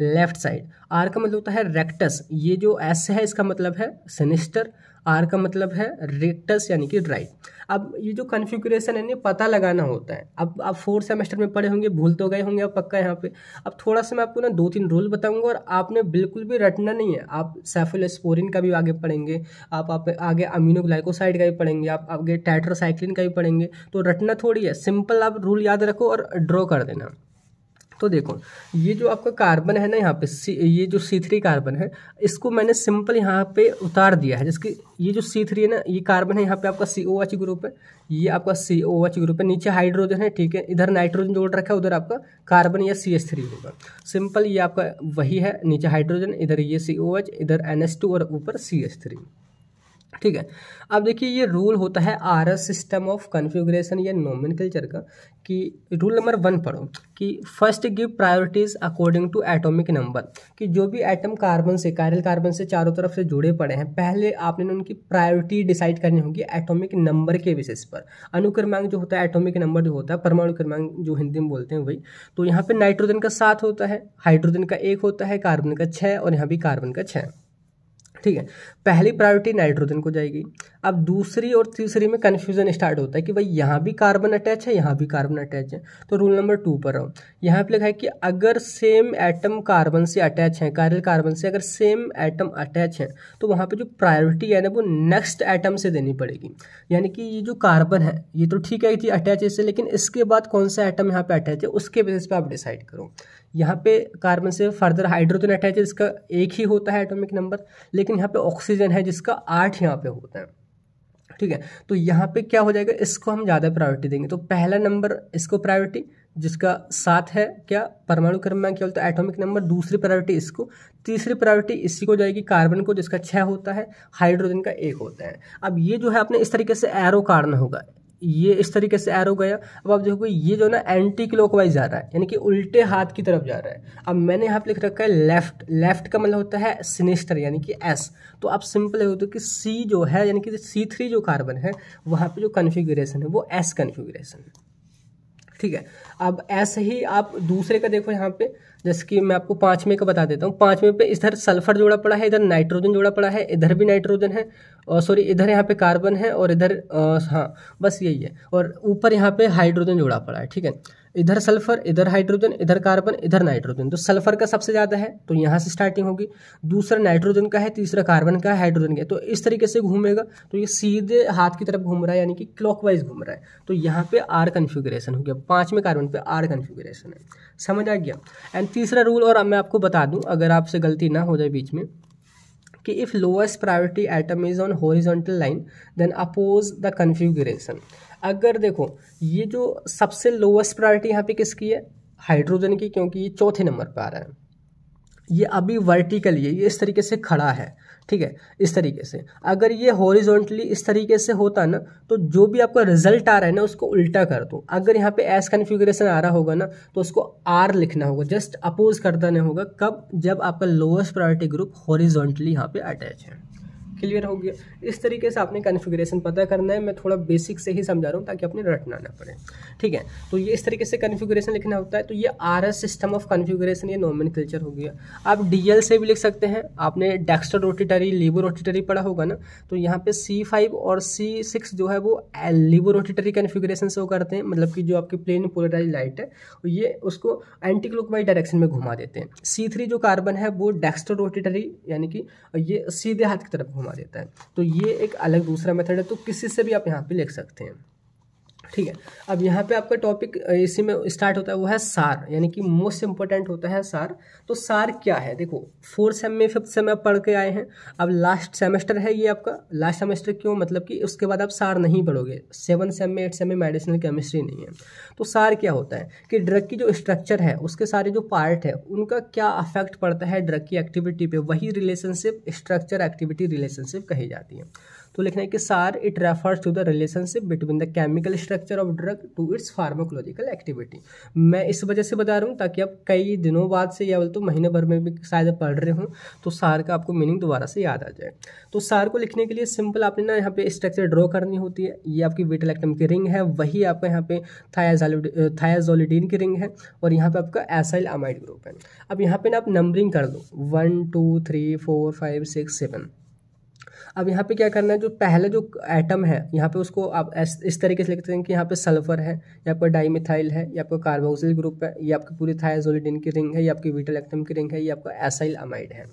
लेफ्ट साइड। आर का मतलब होता है रेक्टस, ये जो एस है इसका मतलब है सिनिस्टर, आर का मतलब है रेक्टस यानी कि राइट। अब ये जो कन्फिगरेशन है ये पता लगाना होता है। अब आप 4th सेमेस्टर में पढ़े होंगे, भूल तो गए होंगे आप पक्का यहाँ पे। अब थोड़ा सा मैं आपको ना 2-3 रूल बताऊंगा और आपने बिल्कुल भी रटना नहीं है। आप सेफलोस्पोरिन का भी आगे पढ़ेंगे, आप आगे अमीनोग्लाइकोसाइड का भी पढ़ेंगे, आप आगे टेट्रासाइक्लिन का भी पढ़ेंगे। तो रटना थोड़ी है, सिंपल आप रूल याद रखो और ड्रॉ कर देना। तो देखो, ये जो आपका कार्बन है ना यहाँ पे ये जो C3 कार्बन है, इसको मैंने सिंपल यहाँ पे उतार दिया है। जिसकी ये जो C3 है ना, ये कार्बन है, यहाँ पे आपका COH ग्रुप है, ये आपका COH ग्रुप है, नीचे हाइड्रोजन है, ठीक है, इधर नाइट्रोजन जोड़ रखा है, उधर आपका कार्बन या CH3 होगा। सिंपल ये आपका वही है, नीचे हाइड्रोजन, इधर ये COH, इधर NH2 और ऊपर CH3, ठीक है। अब देखिए, ये रूल होता है RS सिस्टम ऑफ कन्फिगरेशन या नोमेनक्लेचर का, कि रूल नंबर 1 पढ़ो कि first give priorities according to atomic number, कि जो भी एटम कार्बन से, कायरल कार्बन से चारों तरफ से जुड़े पड़े हैं, पहले आपने उनकी प्रायोरिटी डिसाइड करनी होगी एटॉमिक नंबर के बेसिस पर। अनुक्रमांक जो होता है, एटॉमिक नंबर जो होता है, परमाणु क्रमांक जो हिंदी में बोलते हैं वही। तो यहाँ पे नाइट्रोजन का 7 होता है, हाइड्रोजन का 1 होता है, कार्बन का 6 और यहाँ भी कार्बन का 6, ठीक है। पहली प्रायोरिटी नाइट्रोजन को जाएगी। अब दूसरी और तीसरी में कन्फ्यूजन स्टार्ट होता है कि भाई यहाँ भी कार्बन अटैच है, यहाँ भी कार्बन अटैच है। तो रूल नंबर 2 पर रहो, यहाँ पे लिखा है कि अगर सेम एटम कार्बन से अटैच है, कायरल कार्बन से अगर सेम एटम अटैच है, तो वहाँ पे जो प्रायोरिटी है ना वो नेक्स्ट एटम से देनी पड़ेगी। यानी कि ये जो कार्बन है ये तो ठीक है कि अटैच है इससे, लेकिन इसके बाद कौन सा एटम यहाँ पे अटैच है उसके बेसिस पे आप डिसाइड करो। यहाँ पे कार्बन से फर्दर हाइड्रोजन अटैच है जिसका 1 ही होता है एटॉमिक नंबर, लेकिन यहाँ पे ऑक्सीजन है जिसका 8 यहाँ पे होता है, ठीक है। तो यहाँ पे क्या हो जाएगा, इसको हम ज़्यादा प्रायोरिटी देंगे। तो पहला नंबर इसको प्रायोरिटी, जिसका 7 है, क्या परमाणु क्रमांक क्या बोलता है, एटॉमिक नंबर। दूसरी प्रायोरिटी इसको, तीसरी प्रायोरिटी इसी को जाएगी कार्बन को, जिसका 6 होता है, हाइड्रोजन का 1 होता है। अब ये जो है आपने इस तरीके से एरो काटना होगा, ये इस तरीके से एरो गया। अब आप देखो ये जो ना एंटी क्लॉकवाइज जा रहा है, यानी कि उल्टे हाथ की तरफ जा रहा है। अब मैंने यहाँ पे लिख रखा है लेफ्ट का मतलब होता है सिनिस्टर यानी कि एस। तो आप सिंपल होता है कि सी जो है यानी कि C3 जो कार्बन है वहाँ पे जो कन्फिगरेशन है वो एस कन्फिगरेशन है, ठीक है। अब ऐसे ही आप दूसरे का देखो यहाँ पे, जैसे कि मैं आपको 5वें का बता देता हूँ। 5वें पे इधर सल्फर जोड़ा पड़ा है, इधर नाइट्रोजन जोड़ा पड़ा है, इधर भी नाइट्रोजन है, और सॉरी इधर यहाँ पे कार्बन है और इधर हाँ बस यही है, और ऊपर यहाँ पे हाइड्रोजन जोड़ा पड़ा है, ठीक है। इधर सल्फर, इधर हाइड्रोजन, इधर कार्बन, इधर नाइट्रोजन। तो सल्फर का सबसे ज़्यादा है तो यहाँ से स्टार्टिंग होगी, दूसरा नाइट्रोजन का है, तीसरा कार्बन का है, हाइड्रोजन का है। तो इस तरीके से घूमेगा, तो ये सीधे हाथ की तरफ घूम रहा है यानी कि क्लॉकवाइज घूम रहा है। तो यहाँ पे आर कन्फिगरेशन हो गया, 5वें कार्बन पे आर कन्फिगरेशन है, समझ आ गया। एंड तीसरा रूल, और अब मैं आपको बता दूँ अगर आपसे गलती ना हो जाए बीच में, कि if lowest priority atom is on horizontal line then oppose the configuration. अगर देखो ये जो सबसे लोएस्ट प्रायोरिटी यहाँ पे किसकी है, हाइड्रोजन की, क्योंकि ये 4थे नंबर पे आ रहा है। ये अभी वर्टिकली है, ये इस तरीके से खड़ा है, ठीक है, इस तरीके से। अगर ये हॉरिजॉन्टली इस तरीके से होता ना, तो जो भी आपका रिजल्ट आ रहा है ना उसको उल्टा कर दो। अगर यहाँ पे एस कन्फिगरेशन आ रहा होगा ना तो उसको आर लिखना होगा, जस्ट अपोज कर देना होगा। कब, जब आपका लोएस्ट प्रायोरिटी ग्रुप हॉरिजॉन्टली यहाँ पे अटैच है। क्लियर हो गया। इस तरीके से आपने कन्फिगरेशन पता करना है। मैं थोड़ा बेसिक से ही समझा रहा हूँ ताकि अपने रटना ना पड़े, ठीक है। तो ये इस तरीके से कन्फिगरेशन लिखना होता है। तो ये RS सिस्टम ऑफ कन्फिगरेशन, ये नोमेनक्लेचर हो गया। आप DL से भी लिख सकते हैं। आपने डेक्स्टर रोटेटरी, लिबो रोटेटरी पढ़ा होगा ना, तो यहाँ पे C5 और C6 जो है वो लिबो रोटेटरी कन्फिगरेशन शो करते हैं, मतलब कि जो आपकी प्लेन पोलराइज लाइट है ये उसको एंटी क्लॉकवाइज डायरेक्शन में घुमा देते हैं। C3 जो कार्बन है वो डेक्स्टर रोटेटरी यानी कि ये सीधे हाथ की तरफ घुमा देता है। तो ये एक अलग दूसरा मेथड है, तो किसी से भी आप यहाँ पे लिख सकते हैं, ठीक है। अब यहाँ पे आपका टॉपिक इसी में स्टार्ट होता है, वो है सार, यानी कि मोस्ट इंपॉर्टेंट होता है सार। तो सार क्या है, देखो 4th सेम में 5th सेम में आप पढ़ के आए हैं, अब लास्ट सेमेस्टर है ये आपका। लास्ट सेमेस्टर क्यों, मतलब कि उसके बाद आप सार नहीं पढ़ोगे। 7th सेम में 8th सेम में मेडिसिनल केमिस्ट्री नहीं है। तो सार क्या होता है कि ड्रग की जो स्ट्रक्चर है उसके सारे जो पार्ट है उनका क्या अफेक्ट पड़ता है ड्रग की एक्टिविटी पे, वही रिलेशनशिप स्ट्रक्चर एक्टिविटी रिलेशनशिप कही जाती है। तो लिखना है कि SAR it refers to the relationship between the chemical structure of drug to its pharmacological activity. मैं इस वजह से बता रहा हूँ ताकि आप कई दिनों बाद से या तो महीने भर में भी शायद पढ़ रहे हो तो सार का आपको मीनिंग दोबारा से याद आ जाए। तो सार को लिखने के लिए सिंपल आपने ना यहाँ पे स्ट्रक्चर ड्रॉ करनी होती है। ये आपकी बीटा लैक्टम की रिंग है, वही आपका यहाँ पे थायाजोलिडीन की रिंग है और यहाँ पे आपका एसाइल अमाइड ग्रुप है। अब यहाँ पे ना आप नंबरिंग कर दो 1 2 3 4 5 6 7। अब यहाँ पे क्या करना है, जो पहला जो एटम है यहाँ पे उसको आप इस तरीके से लिखते हैं कि यहाँ पे सल्फर है, ये आपका डाईमिथाइल है, ये आपका कार्बोक्सिल ग्रुप है, ये आपकी पूरी थायाजोलिडीन की रिंग है, ये आपकी बीटा लैक्टम की रिंग है, ये आपका एसाइल अमाइड है।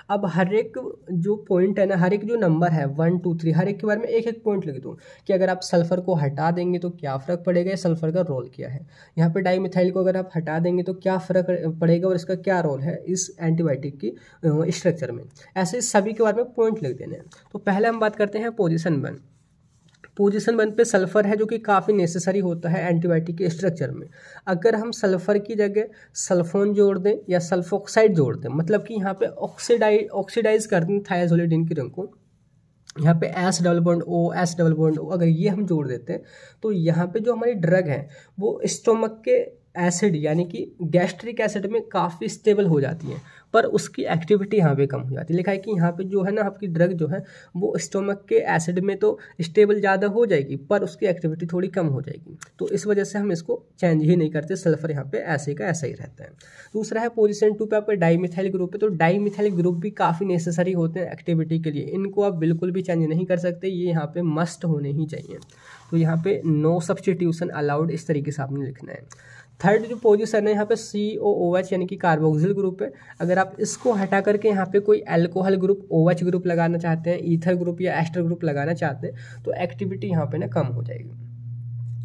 अब हर एक जो पॉइंट है ना, हर एक जो नंबर है 1 2 3, हर एक के बारे में एक एक पॉइंट लिख दूँ कि अगर आप सल्फर को हटा देंगे तो क्या फ़र्क पड़ेगा, सल्फर का रोल क्या है। यहाँ पे डाईमिथाइल को अगर आप हटा देंगे तो क्या फ़र्क पड़ेगा और इसका क्या रोल है इस एंटीबायोटिक की स्ट्रक्चर में। ऐसे सभी के बारे में पॉइंट लिख देने हैं। तो पहले हम बात करते हैं पोजीशन 1। पोजीशन 1 पे सल्फर है जो कि काफ़ी नेसेसरी होता है एंटीबायोटिक के स्ट्रक्चर में। अगर हम सल्फर की जगह सल्फोन जोड़ दें या सल्फोक्साइड जोड़ दें, मतलब कि यहाँ पे ऑक्सीडाइज कर दें थायाजोलिडीन की रिंग को, यहाँ पे S डबल बॉन्ड O, अगर ये हम जोड़ देते हैं तो यहाँ पे जो हमारी ड्रग है वो स्टोमक के एसिड यानी कि गैस्ट्रिक एसिड में काफ़ी स्टेबल हो जाती है, पर उसकी एक्टिविटी यहाँ पे कम हो जाती है। लिखा है कि यहाँ पे जो है ना आपकी ड्रग जो है वो स्टोमक के एसिड में तो स्टेबल ज़्यादा हो जाएगी पर उसकी एक्टिविटी थोड़ी कम हो जाएगी, तो इस वजह से हम इसको चेंज ही नहीं करते, सल्फर यहाँ पे ऐसे का ऐसा ही रहता है। दूसरा है पोजीशन 2 पे आपका डाईमिथाइल ग्रुप है, तो डाईमिथाइल ग्रुप भी काफ़ी नेसेसरी होते हैं एक्टिविटी के लिए, इनको आप बिल्कुल भी चेंज नहीं कर सकते, ये यहाँ पे मस्ट होने ही चाहिए। तो यहाँ पे नो सब्सटीट्यूशन अलाउड, इस तरीके से आपने लिखना है। थर्ड जो पोजीशन है यहाँ पे COOH यानी कि कार्बोक्सिल ग्रुप है। अगर आप इसको हटा करके यहाँ पे कोई अल्कोहल ग्रुप OH ग्रुप लगाना चाहते हैं, ईथर ग्रुप या एस्टर ग्रुप लगाना चाहते हैं तो एक्टिविटी यहाँ पे ना कम हो जाएगी।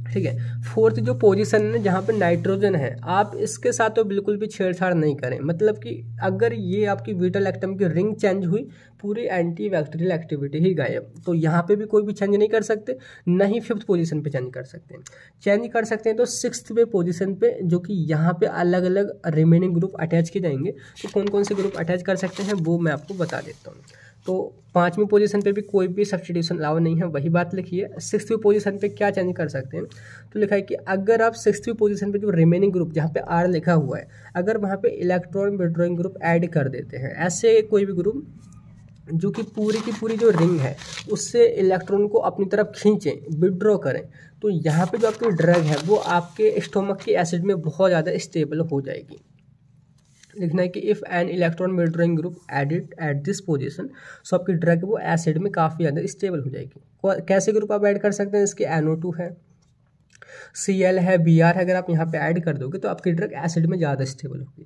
ठीक है। फोर्थ जो पोजीशन है जहाँ पे नाइट्रोजन है, आप इसके साथ तो बिल्कुल भी छेड़छाड़ नहीं करें, मतलब कि अगर ये आपकी बीटा लैक्टम की रिंग चेंज हुई पूरी एंटी बैक्टीरियल एक्टिविटी ही गायब। तो यहाँ पे भी कोई भी चेंज नहीं कर सकते, न ही 5th पोजीशन पे चेंज कर सकते हैं। चेंज कर सकते हैं तो 6th पे पोजीशन पे, जो कि यहाँ पे अलग अलग रिमेनिंग ग्रुप अटैच किए जाएंगे। तो कौन कौन से ग्रुप अटैच कर सकते हैं वो मैं आपको बता देता हूँ। तो 5वीं पोजीशन पे भी कोई भी सब्स्टिट्यूशन अलाउ नहीं है, वही बात लिखिए। 6वीं पोजीशन पे क्या चेंज कर सकते हैं, तो लिखा है कि अगर आप 6वीं पोजीशन पे जो रिमेनिंग ग्रुप जहाँ पे R लिखा हुआ है, अगर वहाँ पे इलेक्ट्रॉन विड्रॉइंग ग्रुप ऐड कर देते हैं, ऐसे कोई भी ग्रुप जो कि पूरी की पूरी जो रिंग है उससे इलेक्ट्रॉन को अपनी तरफ खींचें, विड्रॉ करें, तो यहाँ पे जो आपकी ड्रग है वो आपके स्टोमक के एसिड में बहुत ज़्यादा स्टेबल हो जाएगी। लिखना है कि if an electron withdrawing group added at this position, so आपकी ड्रग वो एसिड में काफ़ी ज़्यादा स्टेबल हो जाएगी। कैसे ग्रुप आप ऐड कर सकते हैं, इसके NO2 है, Cl है, Br है, अगर आप यहाँ पे ऐड कर दोगे तो आपकी ड्रग एसिड में ज़्यादा स्टेबल होगी।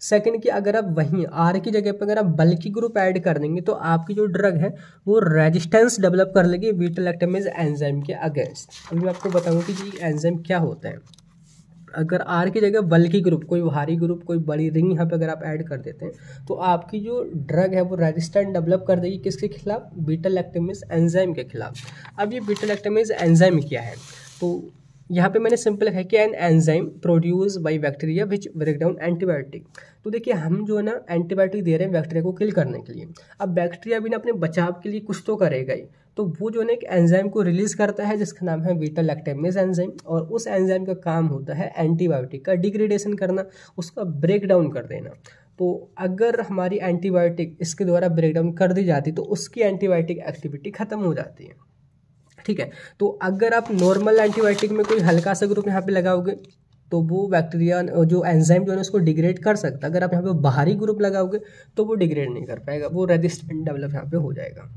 सेकंड कि अगर आप वहीं R की जगह पर अगर आप बल्कि ग्रुप ऐड कर देंगे तो आपकी जो ड्रग है वो रेजिस्टेंस डेवलप कर लेगी बीटा लैक्टमेज एंजाइम के अगेंस्ट। अभी मैं आपको बताऊँ कि ये एंजाइम क्या होता है। अगर R की जगह बल्कि ग्रुप, कोई भारी ग्रुप, कोई बड़ी रिंग यहाँ पे अगर आप ऐड कर देते हैं तो आपकी जो ड्रग है वो रेजिस्टेंस डेवलप कर देगी किसके खिलाफ, बीटा लैक्टमेज एंजाइम के खिलाफ। अब ये बीटा लैक्टमेज एंजाइम क्या है, तो यहाँ पे मैंने सिंपल लिखा है कि an enzyme produce by bacteria which break down antibiotic. तो देखिए हम जो है ना एंटीबायोटिक दे रहे हैं बैक्टीरिया को किल करने के लिए। अब बैक्टीरिया भी ना अपने बचाव के लिए कुछ तो करेगा ही, तो वो जो है ना एक एंजाइम को रिलीज करता है जिसका नाम है बीटा लैक्टमेज एंजाइम, और उस एंजाइम का काम होता है एंटीबायोटिक का डिग्रेडेशन करना, उसका ब्रेक डाउन कर देना। तो अगर हमारी एंटीबायोटिक इसके द्वारा ब्रेक डाउन कर दी जाती तो उसकी एंटीबायोटिक एक्टिविटी खत्म हो जाती है। ठीक है। तो अगर आप नॉर्मल एंटीबायोटिक में कोई हल्का सा ग्रुप यहाँ पे लगाओगे तो वो बैक्टीरिया जो एंजाइम जो है उसको डिग्रेड कर सकता है। अगर आप यहाँ पे बाहरी ग्रुप लगाओगे तो वो डिग्रेड नहीं कर पाएगा, वो रेजिस्टेंट डेवलप यहाँ पे हो जाएगा।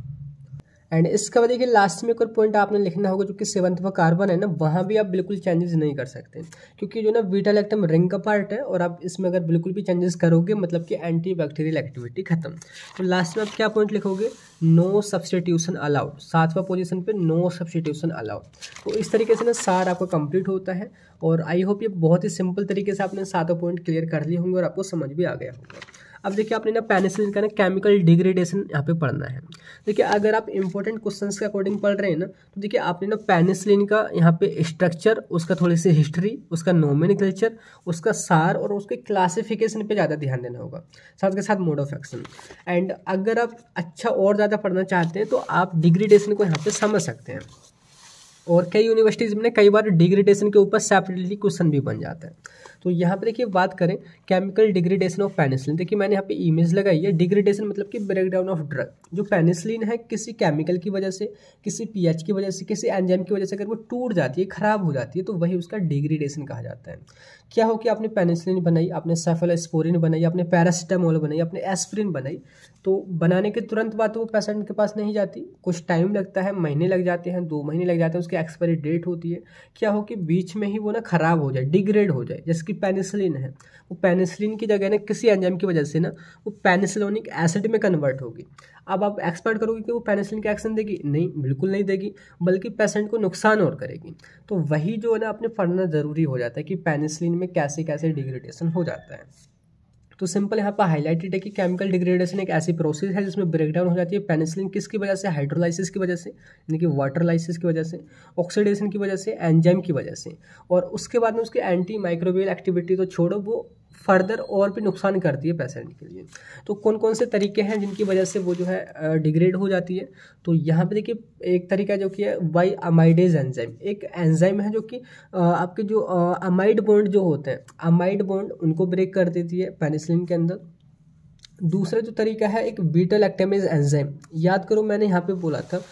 एंड इसके बाद देखिए लास्ट में एक और पॉइंट आपने लिखना होगा जो कि 7वां कार्बन है ना, वहाँ भी आप बिल्कुल चेंजेस नहीं कर सकते क्योंकि जो ना बीटा लैक्टम रिंग का पार्ट है और आप इसमें अगर बिल्कुल भी चेंजेस करोगे मतलब कि एंटी बैक्टीरियल एक्टिविटी खत्म। तो लास्ट में आप क्या पॉइंट लिखोगे, नो सब्स्टिट्यूशन अलाउड। 7वां पोजीशन पे नो सब्स्टिट्यूशन अलाउड। तो इस तरीके से ना सार आपका कंप्लीट होता है और आई होप ये बहुत ही सिंपल तरीके से आपने 7 पॉइंट क्लियर कर लिए होंगे और आपको समझ भी आ गया होगा। अब देखिए आपने ना पेनिसिलिन का ना केमिकल डिग्रेडेशन यहाँ पे पढ़ना है। देखिए अगर आप इंपॉर्टेंट क्वेश्चंस के अकॉर्डिंग पढ़ रहे हैं ना, तो देखिए आपने ना पेनिसिलिन का यहाँ पे स्ट्रक्चर, उसका थोड़ी सी हिस्ट्री, उसका नोमेनक्लेचर, उसका सार और उसके क्लासिफिकेशन पे ज़्यादा ध्यान देना होगा, साथ के साथ मोड ऑफ एक्शन। एंड अगर आप अच्छा और ज़्यादा पढ़ना चाहते हैं तो आप डिग्रेडेशन को यहाँ पे समझ सकते हैं। और कई यूनिवर्सिटीज़ में कई बार डिग्रेडेशन के ऊपर सेपरेटली क्वेश्चन भी बन जाता है। तो यहाँ पे देखिए बात करें केमिकल डिग्रेडेशन ऑफ पेनिसिलिन, देखिए मैंने यहाँ पे इमेज लगाई है। डिग्रेडेशन मतलब कि ब्रेकडाउन ऑफ ड्रग। जो पेनिसिलिन है किसी केमिकल की वजह से, किसी पीएच की वजह से, किसी एंजाइम की वजह से अगर वो टूट जाती है, खराब हो जाती है, तो वही उसका डिग्रेडेशन कहा जाता है। क्या हो कि आपने पेनिसिलिन बनाई, आपने सेफेलोस्पोरिन बनाई, आपने पैरासीटामोल बनाई, आपने एस्पिरिन बनाई, तो बनाने के तुरंत बाद वो पेशेंट के पास नहीं जाती, कुछ टाइम लगता है, महीने लग जाते हैं, 2 महीने लग जाते हैं, उसकी एक्सपायरी डेट होती है। क्या हो कि बीच में ही वो ना खराब हो जाए, डिग्रेड हो जाए। जैसे कि पेनिसिलिन है, वो पेनिसिलिन की जगह ना किसी एंजाइम की वजह से ना वो पेनिसिलोनिक एसिड में कन्वर्ट होगी। अब आप एक्सपेक्ट करोगे कि वो पेनिसिलिन का एक्शन देगी? नहीं, बिल्कुल नहीं देगी, बल्कि पेशेंट को नुकसान और करेगी। तो वही जो है ना आपने पढ़ना ज़रूरी हो जाता है कि पेनिसिलिन में कैसे कैसे डिग्रेडेशन हो जाता है। तो सिंपल यहाँ पर हाईलाइटेड है कि केमिकल डिग्रेडेशन एक ऐसी प्रोसेस है जिसमें ब्रेकडाउन हो जाती है पेनिसिलिन किसकी वजह से? हाइड्रोलाइसिस की वजह से, यानी कि वाटर लाइसिस की वजह से, ऑक्सीडेशन की वजह से, एंजाइम की वजह से। और उसके बाद में उसकी एंटी माइक्रोबियल एक्टिविटी तो छोड़ो, वो फर्दर और भी नुकसान करती है पेशेंट के लिए। तो कौन कौन से तरीके हैं जिनकी वजह से वो जो है डिग्रेड हो जाती है? तो यहाँ पे देखिए एक तरीका जो कि है वाई अमाइडेज एंजाइम। एक एंजाइम है जो कि आपके जो अमाइड बॉन्ड जो होते हैं, अमाइड बॉन्ड उनको ब्रेक कर देती है पेनिसिलिन के अंदर। दूसरा जो तरीका है एक बीटा लैक्टेमेज एंजाइम। याद करो मैंने यहाँ पे बोला था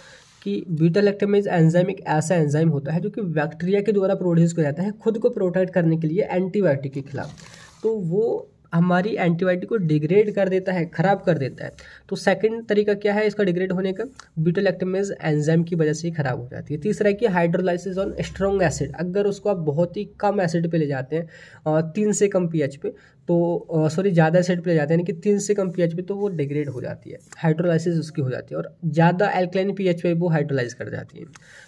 कि बीटा लैक्टेमेज एंजाइम एक ऐसा एंजाइम होता है जो कि बैक्टीरिया के द्वारा प्रोड्यूस किया जाता है खुद को प्रोटेक्ट करने के लिए एंटीबायोटिक के खिलाफ। तो वो हमारी एंटीबायोटिक को डिग्रेड कर देता है, खराब कर देता है। तो सेकंड तरीका क्या है इसका डिग्रेड होने का? बीटा लैक्टेमेज एंजाइम की वजह से ही खराब हो जाती है। तीसरा है कि हाइड्रोलाइसिस ऑन स्ट्रॉन्ग एसिड। अगर उसको आप बहुत ही कम एसिड पे ले जाते हैं 3 से कम पीएच पे, तो ज़्यादा एसिड पे ले जाते हैं, यानी कि 3 से कम पीएच पे, तो वो डिग्रेड हो जाती है, हाइड्रोलाइसिस उसकी हो जाती है। और ज़्यादा एल्कलाइन पीएच पे वो हाइड्रोलाइज कर जाती है।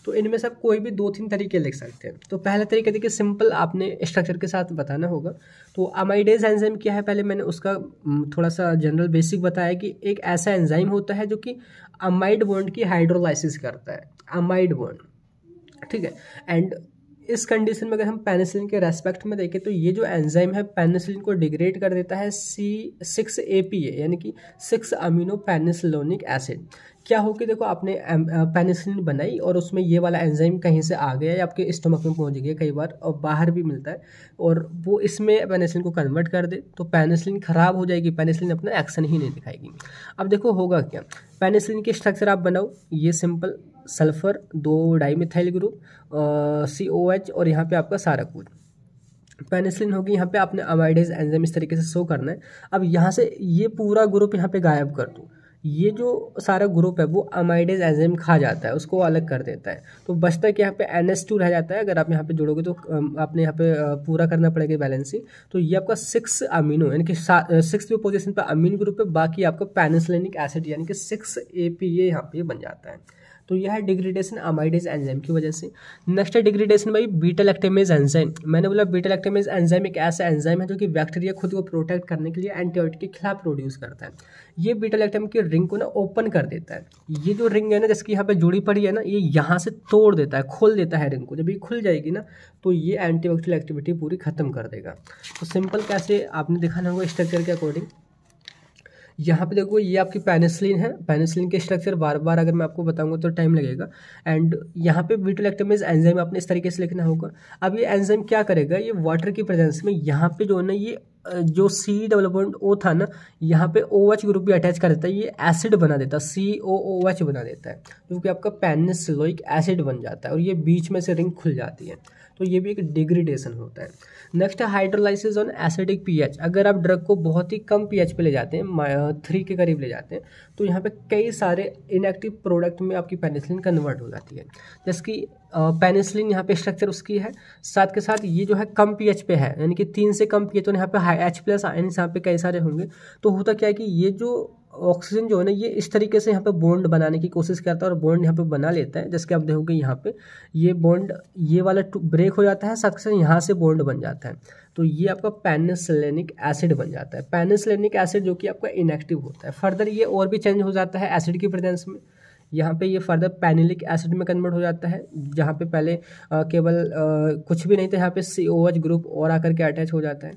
तो इनमें से आप कोई भी 2-3 तरीके लिख सकते हैं। तो पहला तरीका देखिए सिंपल, आपने स्ट्रक्चर के साथ बताना होगा। तो अमाइडेज एंजाइम क्या है, पहले मैंने उसका थोड़ा सा जनरल बेसिक बताया कि एक ऐसा एंजाइम होता है जो कि अमाइड बॉन्ड की हाइड्रोलाइसिस करता है, अमाइड बॉन्ड, ठीक है। एंड इस कंडीशन में अगर हम पेनिसिलिन के रेस्पेक्ट में देखें तो ये जो एंजाइम है पेनिसिलिन को डिग्रेड कर देता है C6APA, यानी कि 6 अमीनो पेनिसिलोनिक एसिड। क्या हो कि देखो आपने पेनिसिलिन बनाई और उसमें ये वाला एंजाइम कहीं से आ गया या आपके स्टमक में पहुंच गया कई बार, और बाहर भी मिलता है, और वो इसमें पेनिसिलिन को कन्वर्ट कर दे, तो पेनिसिलिन खराब हो जाएगी, पेनिसिलिन अपना एक्शन ही नहीं दिखाएगी। अब देखो होगा क्या, पेनिसिलिन के स्ट्रक्चर आप बनाओ, ये simple sulphur 2 dimethyl group COH और यहाँ पे आपका सारा कुछ पेनिसिलिन होगी। यहाँ पे आपने अमाइडेज एंजाइम इस तरीके से शो करना है। अब यहाँ से ये पूरा ग्रुप यहाँ पे गायब कर दो, ये जो सारा ग्रुप है वो अमाइडेज एंजाइम खा जाता है, उसको अलग कर देता है। तो बचता है कि यहाँ पे NH2 रह जाता है। अगर आप यहाँ पे जोड़ोगे तो आपने यहाँ पे पूरा करना पड़ेगा बैलेंसिंग। तो ये आपका 6 अमीनो, यानी कि 6वीं पोजीशन पे अमीन ग्रुप है, बाकी आपका पेनिसिलिनिक एसिड यानी कि 6APA यहाँ पे बन जाता है। तो यह है डिग्रेडेशन अमाइडेज एंजाइम की वजह से। नेक्स्ट है degradation by beta lactamase enzyme. मैंने बोला बीटा लैक्टेमेज एंजाइम एक ऐसा एंजाइम है जो कि बैक्टीरिया खुद को प्रोटेक्ट करने के लिए एंटीबायोटिक के खिलाफ प्रोड्यूस करता है। ये बीटा लैक्टेम की रिंग को ना ओपन कर देता है। ये जो रिंग है ना जिसकी यहाँ पे जुड़ी पड़ी है ना, ये यहाँ से तोड़ देता है, खोल देता है रिंग को। जब ये खुल जाएगी ना तो ये एंटीबैक्टीरियल एक्टिविटी पूरी खत्म कर देगा। तो सिंपल कैसे आपने दिखाना होगा स्ट्रक्चर के अकॉर्डिंग। यहाँ पे देखो ये आपकी पेनिसिलिन है, पेनिसिलिन के स्ट्रक्चर बार बार अगर मैं आपको बताऊंगा तो टाइम लगेगा। एंड यहाँ पे बीटा लैक्टेमेज एंजाइम आपने इस तरीके से लिखना होगा। अब ये एंजाइम क्या करेगा, ये वाटर की प्रेजेंस में यहाँ पे जो है ना, ये जो C+O था ना, यहाँ पे OH ग्रुप भी अटैच कर देता है, ये एसिड बना देता है, COOH बना देता है, जो कि आपका पेनिसिलोइक एसिड बन जाता है, और ये बीच में से रिंग खुल जाती है। तो ये भी एक डिग्रेडेशन होता है। नेक्स्ट है हाइड्रोलाइसिस ऑन एसिडिक पीएच। अगर आप ड्रग को बहुत ही कम पीएच पे ले जाते हैं, 3 के करीब ले जाते हैं, तो यहाँ पे कई सारे इनएक्टिव प्रोडक्ट में आपकी पेनिसिलिन कन्वर्ट हो जाती है। जैसे कि पेनिसिलिन यहाँ पे स्ट्रक्चर उसकी है, साथ के साथ ये जो है कम पीएच पे है, यानी कि 3 से कम पीएच, तो यहाँ पे H+ आयन यहाँ पे कई सारे होंगे। तो होता क्या है कि ये जो ऑक्सीजन जो है ना ये इस तरीके से यहाँ पे बॉन्ड बनाने की कोशिश करता है और बॉन्ड यहाँ पे बना लेता है, जैसे कि आप देखोगे यहाँ पे ये बॉन्ड ये वाला ब्रेक हो जाता है, साथ ही यहाँ से बॉन्ड बन जाता है, तो ये आपका पेनिसिलिनिक एसिड बन जाता है। पेनिसिलिनिक एसिड जो कि आपका इनएक्टिव होता है। फर्दर ये और भी चेंज हो जाता है एसिड की प्रेजेंस में, यहाँ पे ये फर्दर पेनिलिक एसिड में कन्वर्ट हो जाता है, जहाँ पे पहले केवल कुछ भी नहीं था, यहाँ पे COH ग्रुप और आकर के अटैच हो जाता है,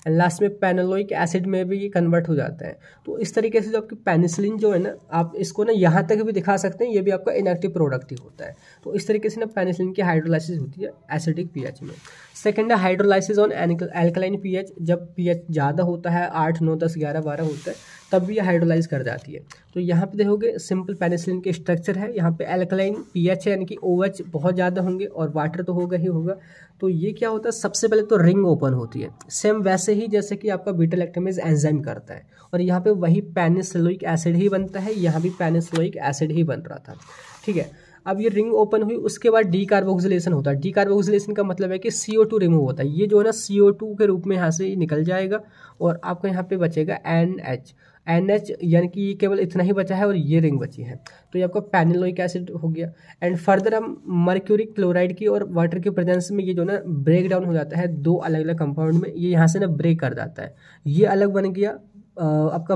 एंड लास्ट में पेनोलोइक एसिड में भी ये कन्वर्ट हो जाता है। तो इस तरीके से जो आपकी पेनिसिलिन जो है ना, आप इसको ना यहाँ तक भी दिखा सकते हैं, ये भी आपका इनएक्टिव प्रोडक्ट ही होता है। तो इस तरीके से ना पेनिसिलिन की हाइड्रोलाइसिस होती है एसिडिक पीएच में। सेकेंड है हाइड्रोलाइसिस ऑन एल्कलाइन पीएच, जब पीएच ज़्यादा होता है 8, 9, 10, 11, 12 होता है तब भी ये हाइड्रोलाइज कर जाती है। तो यहाँ पे देखोगे सिंपल पेनिसिलिन के स्ट्रक्चर है, यहाँ पे एल्कलाइन पीएच है यानी कि OH बहुत ज़्यादा होंगे और वाटर तो होगा ही होगा। तो ये क्या होता है, सबसे पहले तो रिंग ओपन होती है, सेम वैसे ही जैसे कि आपका बीटा लैक्टेमेज एंजाइम करता है, और यहाँ पे वही पेनिसिलिक एसिड ही बनता है, यहाँ भी पेनिसिलिक एसिड ही बन रहा था। ठीक है, अब ये रिंग ओपन हुई, उसके बाद डीकार्बोक्सिलेशन होता है। डीकार्बोक्सिलेशन का मतलब है कि CO2 रिमूव होता है, ये जो है ना CO2 के रूप में यहाँ से निकल जाएगा और आपका यहाँ पे बचेगा NH यानी कि ये केवल इतना ही बचा है और ये रिंग बची है, तो ये आपका पेनिलोइक एसिड हो गया। एंड फर्दर हम मर्क्यूरिक क्लोराइड की और वाटर के प्रेजेंस में ये जो ना ब्रेक डाउन हो जाता है 2 अलग अलग कंपाउंड में, ये यहाँ से ना ब्रेक कर जाता है, ये अलग बन गया आपका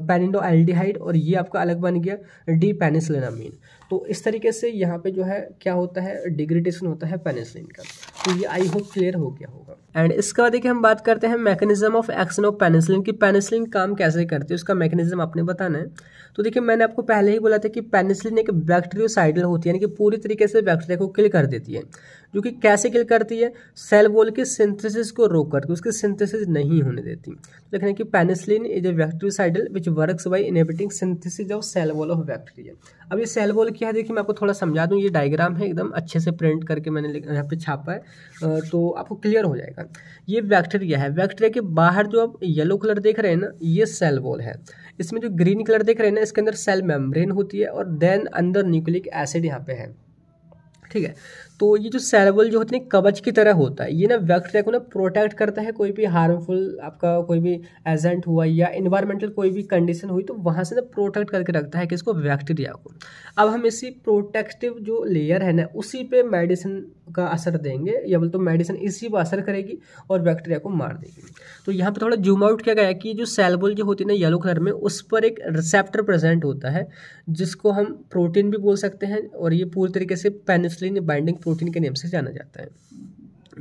पेनिडोएल्डिहाइड और ये आपका अलग बन गया डीपेनिसिलिनामीन। तो इस तरीके से यहाँ पे जो है क्या होता है, डिग्रेडेशन होता है पेनिसिलिन का। तो ये आई होप क्लियर हो गया होगा। एंड इसके बाद देखिए हम बात करते हैं mechanism of action of penicillin की पेनिसिलिन काम कैसे करती है, उसका मैकेनिज्म आपने बताना है। तो देखिए मैंने आपको पहले ही बोला था कि पेनिसिलिन एक बैक्टीरियोसाइडल होती है, यानी कि पूरी तरीके से बैक्टीरिया को किल कर देती है, जो कि कैसे किल करती है, सेल वॉल के सिंथेसिस को रोक करके उसके सिंथेसिस नहीं होने देती। लिखना है कि penicillin is a bacteriocidal which works by inhibiting synthesis of cell wall of bacteria. अब ये सेल वॉल क्या है, देखिए मैं आपको थोड़ा समझा दूं, ये डायग्राम है एकदम अच्छे से प्रिंट करके मैंने यहाँ पे छापा है, तो आपको क्लियर हो जाएगा। ये बैक्टीरिया है, बैक्टीरिया के बाहर जो आप येलो कलर देख रहे हैं ना, ये सेल वॉल है। इसमें जो ग्रीन कलर देख रहे हैं ना, इसके अंदर सेल मेम्ब्रेन होती है और देन अंदर न्यूक्लिक एसिड यहाँ पे है। ठीक है, तो ये जो सेल वॉल जो होती है कवच की तरह होता है, ये ना बैक्टीरिया को ना प्रोटेक्ट करता है, कोई भी हार्मफुल आपका कोई भी एजेंट हुआ या इन्वायरमेंटल कोई भी कंडीशन हुई तो वहाँ से ना प्रोटेक्ट करके रखता है किसको, बैक्टीरिया को। अब हम इसी प्रोटेक्टिव जो लेयर है ना, उसी पे मेडिसिन का असर देंगे, या बोल तो मेडिसिन इसी पर असर करेगी और बैक्टीरिया को मार देगी। तो यहाँ पे थोड़ा जूम आउट किया गया है कि जो सेल वॉल जो होती है ना येलो कलर में, उस पर एक रिसेप्टर प्रेजेंट होता है जिसको हम प्रोटीन भी बोल सकते हैं, और ये पूरी तरीके से पेनिसिलिन बाइंडिंग प्रोटीन के नेम से जाना जाता है।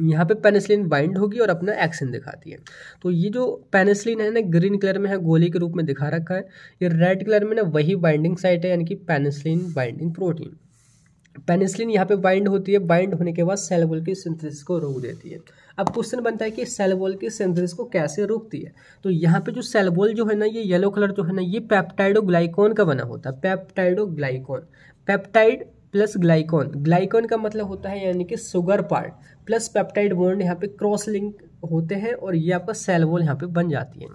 यहाँ पे पेनिसिलिन बाइंड होगी और अपना एक्शन दिखाती है। तो ये जो पेनिसिलिन है ना ग्रीन कलर में है, गोली के रूप में दिखा रखा है, ये रेड कलर में ना वही बाइंडिंग साइट है, यानी कि पेनिसिलिन बाइंडिंग प्रोटीन। पेनिसिलिन यहाँ पे बाइंड होती है, बाइंड होने के बाद सेल वॉल की सिंथेसिस को रोक देती है। अब क्वेश्चन बनता है कि सेल वॉल की सिंथेसिस को कैसे रोकती है। तो यहाँ पे जो सेल वॉल जो है ना, ये येलो कलर जो है ना, ये पेप्टाइडोग्लाइकॉन का बना होता है। पेप्टाइडोग्लाइकॉन, पेप्टाइड प्लस ग्लाइकॉन, ग्लाइकॉन का मतलब होता है यानी कि sugar part, plus peptide bond यहाँ पे क्रॉस लिंक होते हैं और ये आपका सेल वॉल यहाँ पे बन जाती है।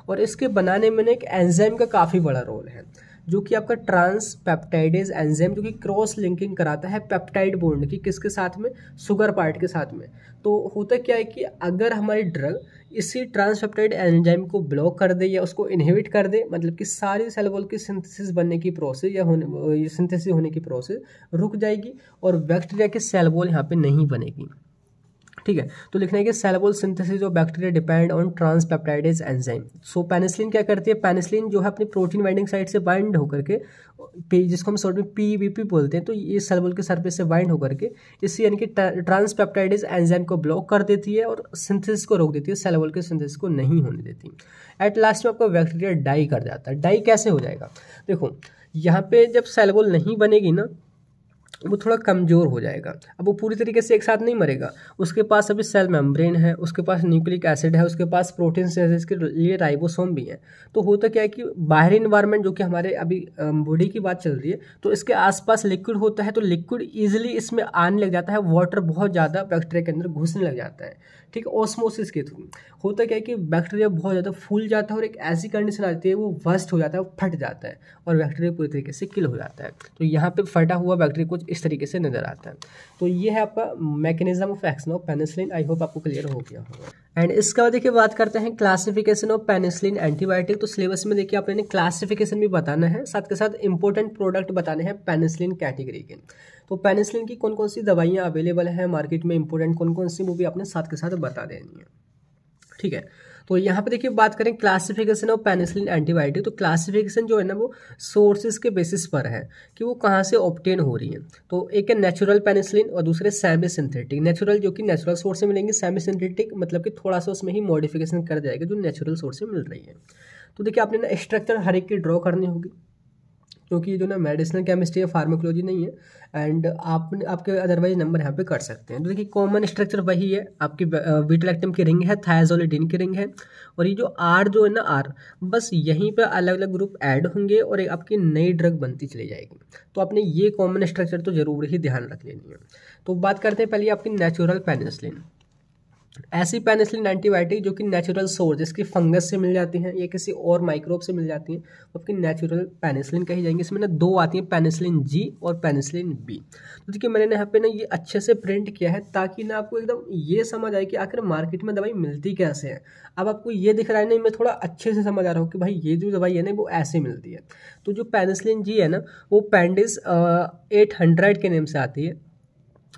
और इसके बनाने में एक एंजाइम का काफ़ी बड़ा रोल है, जो कि आपका ट्रांस पेप्टाइडेज एंजाइम, जो कि क्रॉस लिंकिंग कराता है पेप्टाइड बॉन्ड की किसके साथ में, शुगर पार्ट के साथ में। तो होता क्या है कि अगर हमारी ड्रग इसी ट्रांस पेप्टाइड एंजाइम को ब्लॉक कर दे या उसको इनहिबिट कर दे, मतलब कि सारी सेल वॉल की सिंथेसिस बनने की प्रोसेस या सिंथेसिस होने की प्रोसेस रुक जाएगी और बैक्टीरिया की सेल वॉल यहाँ पे नहीं बनेगी। ठीक है, तो लिखना है कि cell wall synthesis of bacteria depend on transpeptidase enzyme. So penicillin क्या करती है, पेनिसिलिन जो है अपनी प्रोटीन बाइंडिंग साइट से बाइंड होकर के, जिसको हम शॉर्ट में PBP बोलते हैं, तो ये सेल वॉल के सरफेस से बाइंड होकर के इसी यानी कि ट्रांस पेप्टाइडेज एंजाइम को ब्लॉक कर देती है और सिंथेसिस को रोक देती है, सेल वॉल के सिंथेसिस को नहीं होने देती। एट लास्ट में आपका बैक्टीरिया डाई कर जाता है। डाई कैसे हो जाएगा, देखो यहाँ पे जब सेल वॉल नहीं बनेगी ना, वो थोड़ा कमज़ोर हो जाएगा। अब वो पूरी तरीके से एक साथ नहीं मरेगा, उसके पास अभी सेल मेम्ब्रेन है, उसके पास न्यूक्लिक एसिड है, उसके पास प्रोटीन सिंथेसिस के लिए राइबोसोम भी है। तो होता क्या है कि बाहरी इन्वायरमेंट जो कि हमारे अभी बॉडी की बात चल रही है, तो इसके आसपास लिक्विड होता है, तो लिक्विड ईजिली इसमें आने लग जाता है, वाटर बहुत ज़्यादा बैक्टीरिया के अंदर घुसने लग जाता है। ठीक है, ऑस्मोसिस के थ्रू होता क्या है कि बैक्टीरिया बहुत ज़्यादा फूल जाता है और एक ऐसी कंडीशन आती है वो बस्ट हो जाता है, वो फट जाता है और बैक्टीरिया पूरी तरीके से किल हो जाता है। तो यहाँ पे फटा हुआ बैक्टीरिया कुछ इस तरीके से नज़र आता है। तो ये है आपका mechanism of action of penicillin. I hope आपको क्लियर हो गया होगा। एंड इसके बाद देखिए बात करते हैं क्लासिफिकेशन ऑफ पेनिसिलिन एंटीबायोटिक। तो सिलेबस में देखिए आपने क्लासिफिकेशन भी बताना है, साथ के साथ इंपॉर्टेंट प्रोडक्ट बताने हैं पेनिसिलिन कैटेगरी के। तो पेनिसिलिन की कौन कौन सी दवाइयाँ अवेलेबल हैं मार्केट में, इंपॉर्टेंट कौन कौन सी, वो भी आपने साथ के साथ बता देनी है, ठीक है। तो यहाँ पे देखिए बात करें क्लासिफिकेशन ऑफ पेनिसिलिन एंटीबायोटिक। तो क्लासिफिकेशन जो है ना वो सोर्सेज के बेसिस पर है कि वो कहाँ से ऑब्टेन हो रही है। तो एक है नेचुरल पेनिसिलिन और दूसरे सेमी सिंथेटिक। नेचुरल जो कि नेचुरल सोर्स से मिलेंगे, सेमी सिंथेटिक मतलब कि थोड़ा सा उसमें ही मॉडिफिकेशन कर जाएगा जो नेचुरल सोर्स से मिल रही है। तो देखिए आपने ना स्ट्रक्चर हर एक की ड्रॉ करनी होगी, क्योंकि ये जो ना मेडिसिनल केमिस्ट्री है, फार्माकोलॉजी नहीं है, एंड आपके अदरवाइज नंबर यहाँ पे कर सकते हैं। तो देखिए कॉमन स्ट्रक्चर वही है, आपकी बीटा लैक्टम की रिंग है, थायाजोलिडिन की रिंग है, और ये जो आर जो है ना आर, बस यहीं पे अलग अलग ग्रुप ऐड होंगे और एक आपकी नई ड्रग बनती चली जाएगी। तो आपने ये कॉमन स्ट्रक्चर तो जरूर ही ध्यान रख लेनी है। तो बात करते हैं पहले आपकी नेचुरल पेनिसिलिन। ऐसी पेनिसिलिन एंटीबायोटिक जो कि नेचुरल सोर्स, जिसकी फंगस से मिल जाती हैं या किसी और माइक्रोब से मिल जाती हैं, वो आपकी नेचुरल पेनिसिलिन कही जाएंगी। इसमें ना दो आती हैं, पेनिसिलिन जी और पेनिसिलिन बी। तो देखिए मैंने यहाँ पे ना ये अच्छे से प्रिंट किया है ताकि ना आपको एकदम ये समझ आए कि आखिर मार्केट में दवाई मिलती कैसे है। अब आपको ये दिख रहा है ना, मैं थोड़ा अच्छे से समझ आ रहा हूँ कि भाई ये जो दवाई है ना वो ऐसे मिलती है। तो जो पेनिसिलिन जी है ना वो पेंडिस 800 के नेम से आती है।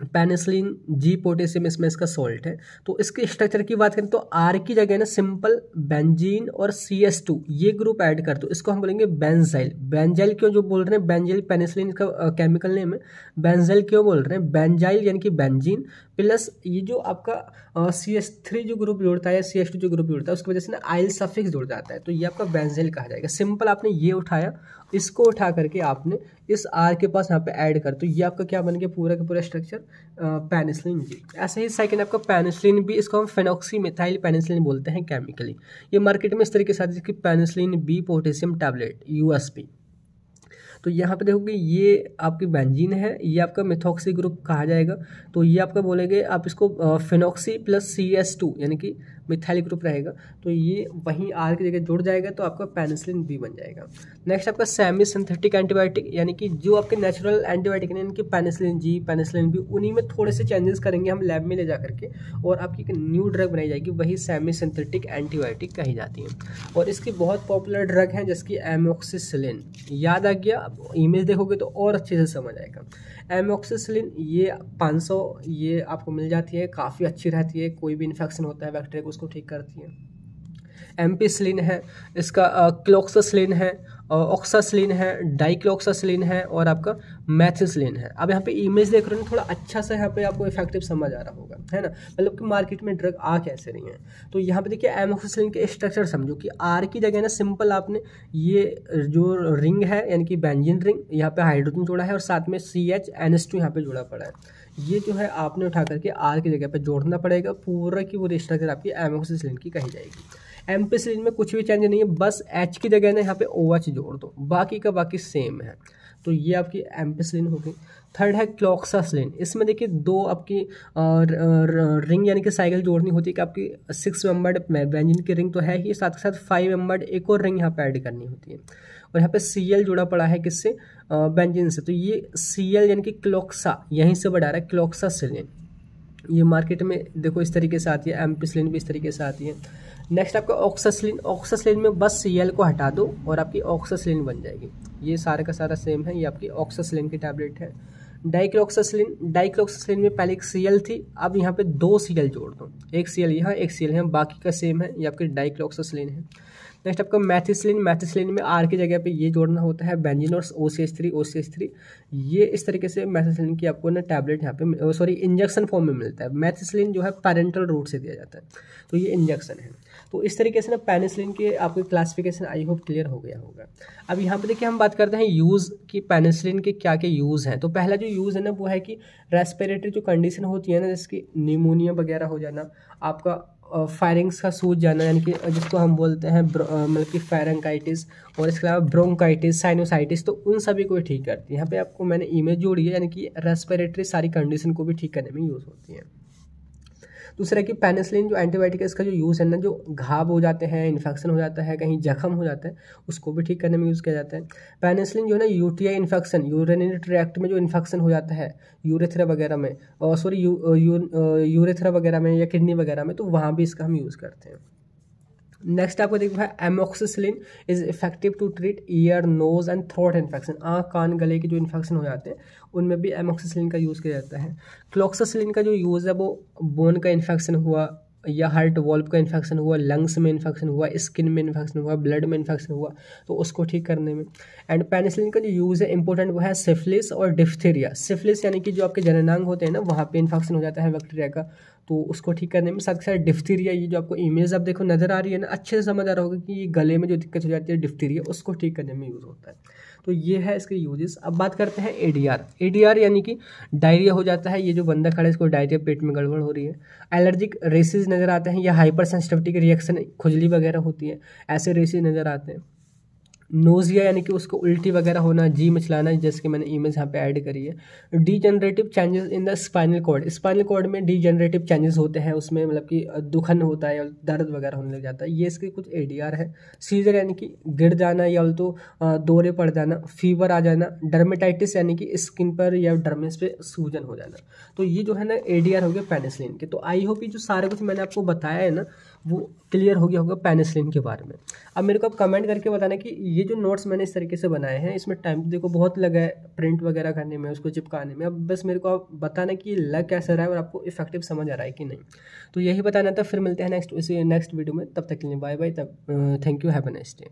पेनिसिलिन जी पोटेशियम इसमें इसका सॉल्ट है। तो इसके स्ट्रक्चर की बात करें तो आर की जगह ना सिंपल बेंजीन और CS2 ये ग्रुप ऐड कर दो, इसको हम बोलेंगे बेंजाइल। बेंजाइल क्यों जो बोल रहे हैं, बेंजाइल पेनिसिलिन का केमिकल नेम है। बेंजाइल क्यों बोल रहे हैं, बेंजाइल यानी कि बेंजीन प्लस ये जो आपका CS3 जो ग्रुप जुड़ता है, CS2 जो ग्रुप जुड़ता है, उसकी वजह से ना आइल सफिक्स जुड़ जाता है, तो ये आपका बेंजाइल कहा जाएगा। सिंपल आपने ये उठाया, इसको उठा करके आपने इस आर के पास यहाँ पे ऐड कर, तो ये आपका क्या बन गया, पूरा का पूरा स्ट्रक्चर पेनिसिलिन जी। ऐसे ही सेकंड आपका पेनिसिलिन बी, इसको हम फेनॉक्सीमिथाइल पेनिसिलिन बोलते हैं केमिकली। ये मार्केट में इस तरीके से आती है कि penicillin B potassium tablet USP। तो यहाँ पे देखोगे ये आपकी बेंजीन है, ये आपका मिथॉक्सी ग्रुप कहा जाएगा। तो ये आपका बोलेंगे आप इसको फिनॉक्सी प्लस CS2 यानी कि मिथाइल ग्रुप रहेगा, तो ये वहीं आर की जगह जुड़ जाएगा, तो आपका पेनिसिलिन बी बन जाएगा। नेक्स्ट आपका सेमी सिंथेटिक एंटीबायोटिक, यानी कि जो आपके नेचुरल एंटीबायोटिक हैं इनकी पेनिसिलिन जी, पेनिसिलिन बी, उन्हीं में थोड़े से चेंजेस करेंगे हम लैब में ले जा करके, और आपकी एक न्यू ड्रग बनाई जाएगी, वही सेमी सिंथेटिक एंटीबायोटिक कही जाती है। और इसकी बहुत पॉपुलर ड्रग है जिसकी एमोक्सिसिलिन। याद आ गया, इमेज देखोगे तो और अच्छे से समझ आएगा। एमोक्सिसिलिन ये 500 ये आपको मिल जाती है, काफ़ी अच्छी रहती है, कोई भी इन्फेक्शन होता है बैक्टीरिया को उसको ठीक करती है। एम्पिसिलिन है, इसका क्लोक्सासिलिन है, ऑक्सासिलिन है, डाइक्लोक्सासिलिन है, और आपका मैथिसिलिन है। अब यहाँ पे इमेज देख रहे हो थोड़ा अच्छा सा यहाँ पे आपको इफेक्टिव समझ आ रहा होगा, है ना, मतलब कि मार्केट में ड्रग आ कैसे रही है। तो यहाँ पे देखिए एमोक्सिसिलिन के स्ट्रक्चर समझो कि आर की जगह ना सिंपल आपने ये जो रिंग है यानी कि बेंजीन रिंग, यहाँ पे हाइड्रोजन जोड़ा है और साथ में CH NH2 यहाँ पे जुड़ा पड़ा है, ये जो है आपने उठा करके आर की जगह पे जोड़ना पड़ेगा। पूरा की पूरी स्ट्रक्चर आपकी एमोक्सिसिलिन की कही जाएगी। एम्पिसिलिन में कुछ भी चेंज नहीं है, बस H की जगह ना यहाँ पे OH जोड़ दो, बाकी का बाकी सेम है। तो ये आपकी एम्पिसिलिन होगी। थर्ड है क्लोक्सासिलिन, इसमें देखिए दो आपकी रिंग यानी कि साइकिल जोड़नी होती है कि आपकी 6 मेंबर्ड बेंजीन की रिंग तो है ही, साथ के साथ 5 मेंबर्ड एक और रिंग यहाँ पे ऐड करनी होती है, और यहाँ पे Cl जुड़ा पड़ा है किससे, बेंजीन से। तो ये Cl यानी कि क्लोक्सा यहीं से बढ़ा रहा है, क्लोक्सासिलिन। ये मार्केट में देखो इस तरीके से आती है, एम्पिसिलिन भी इस तरीके से आती है। नेक्स्ट आपका ऑक्सासिलिन, ऑक्सासिलिन में बस Cl को हटा दो और आपकी ऑक्सासिलिन बन जाएगी। ये सारा का सारा सेम है, ये आपकी ऑक्सासिलिन की टैबलेट है। डाइक्लोक्सासिलिन, डाइक्लोक्सासिलिन में पहले एक Cl थी, अब यहाँ पे 2 Cl जोड़ दो, एक Cl यहाँ एक Cl यहाँ, बाकी का सेम है, ये आपकी डाइक्लोक्सासिलिन है। नेक्स्ट आपका मैथिसिलिन, मैथिसिलिन में आर की जगह पे ये जोड़ना होता है बेंजीन और OCH3 ये इस तरीके से मैथिसिलिन की आपको ना टैबलेट यहाँ पे सॉरी इंजेक्शन फॉर्म में मिलता है। मैथिसिलिन जो है पैरेंटल रूट से दिया जाता है, तो ये इंजेक्शन है। तो इस तरीके से ना पेनिसिलिन के आपकी क्लासिफिकेशन आई होप क्लियर हो गया होगा। अब यहाँ पे देखिए हम बात करते हैं यूज़ कि पेनिसिलिन के क्या क्या यूज़ हैं। तो पहला जो यूज़ है ना वो है कि रेस्पिरेटरी जो कंडीशन होती है ना, जिसकी निमोनिया वगैरह हो जाना, आपका फायरिंग्स का सूज जाना, यानी कि जिसको हम बोलते हैं मतलब कि फेरेंकाइटिस, और इसके अलावा ब्रोंकाइटिस, साइनोसाइटिस, तो उन सभी को ठीक करती है। यहाँ पे आपको मैंने इमेज जोड़ी है, यानी कि रेस्पिरेटरी सारी कंडीशन को भी ठीक करने में यूज़ होती है। दूसरा कि पेनिसिलिन जो एंटीबायोटिक है इसका जो यूज़ है ना, जो घाव हो जाते हैं, इन्फेक्शन हो जाता है, कहीं जख्म हो जाता है, उसको भी ठीक करने में यूज़ किया जाता है। पेनिसिलिन जो है ना यूटीआई इन्फेक्शन, यूरिनरी ट्रैक्ट में जो इन्फेक्शन हो जाता है यूरेथ्रा वगैरह में, और सॉरी यूरेथ्रा वगैरह में या किडनी वगैरह में, तो वहाँ भी इसका हम यूज़ करते हैं। नेक्स्ट आपको देखो है amoxicillin is effective to treat ear, nose and throat infection. आँख, कान, गले के जो इन्फेक्शन हो जाते हैं उनमें भी एमोक्सिसिलिन का यूज़ किया जाता है। क्लोक्सासिलिन का जो यूज़ है वो बोन का इन्फेक्शन हुआ या हार्ट वॉल्व का इन्फेक्शन हुआ, लंग्स में इन्फेक्शन हुआ, स्किन में इन्फेक्शन हुआ, ब्लड में इन्फेक्शन हुआ, तो उसको ठीक करने में। एंड पेनिसिलिन का जो यूज़ है इंपॉर्टेंट वो है सिफिलिस और डिफ्थीरिया। सिफिलिस यानी कि जो आपके जननांग होते हैं ना, वहाँ पे इन्फेक्शन हो जाता है बैक्टीरिया का, तो उसको ठीक करने में। साथ के साथ डिफ्थीरिया, ये जो आपको इमेज आप देखो नज़र आ रही है ना, अच्छे से समझ आ रहा होगा कि ये गले में जो दिक्कत हो जाती है डिफ्थीरिया, उसको ठीक करने में यूज़ होता है। तो ये है इसके यूजेस। अब बात करते हैं एडीआर। एडीआर यानी कि डायरिया हो जाता है, ये जो बंदा खड़ा है इसको डायरिया, पेट में गड़बड़ हो रही है। एलर्जिक रेसेस नज़र आते हैं या हाइपर सेंसिटिविटी के रिएक्शन, खुजली वगैरह होती है, ऐसे रेसेस नज़र आते हैं। नोजिया यानी कि उसको उल्टी वगैरह होना, जी मचलाना, जैसे कि मैंने इमेज यहाँ पे ऐड करी है। Degenerative changes in the spinal cord, spinal cord में डीजनरेटिव चेंजेस होते हैं, उसमें मतलब कि दुखन होता है या दर्द वगैरह होने लग जाता है, ये इसके कुछ एडीआर है। सीजर यानी कि गिर जाना या तो दौरे पड़ जाना, फीवर आ जाना, डर्मेटाइटिस यानी कि स्किन पर या डर्मिस पे सूजन हो जाना, तो ये जो है ना एडीआर हो गया पेनिसिलिन के। तो आई होप ये जो सारे कुछ मैंने आपको बताया है ना, वो क्लियर हो गया होगा पेनिसिलिन के बारे में। अब मेरे को आप कमेंट करके बताना कि ये जो नोट्स मैंने इस तरीके से बनाए हैं, इसमें टाइम तो देखो बहुत लगा है प्रिंट वगैरह करने में, उसको चिपकाने में। अब बस मेरे को आप बताना कि लग कैसा रहा है और आपको इफेक्टिव समझ आ रहा है कि नहीं। तो यही बताना था, फिर मिलते हैं नेक्स्ट वीडियो में। तब तक के लिए बाय बाय, तब thank you, have a nice day.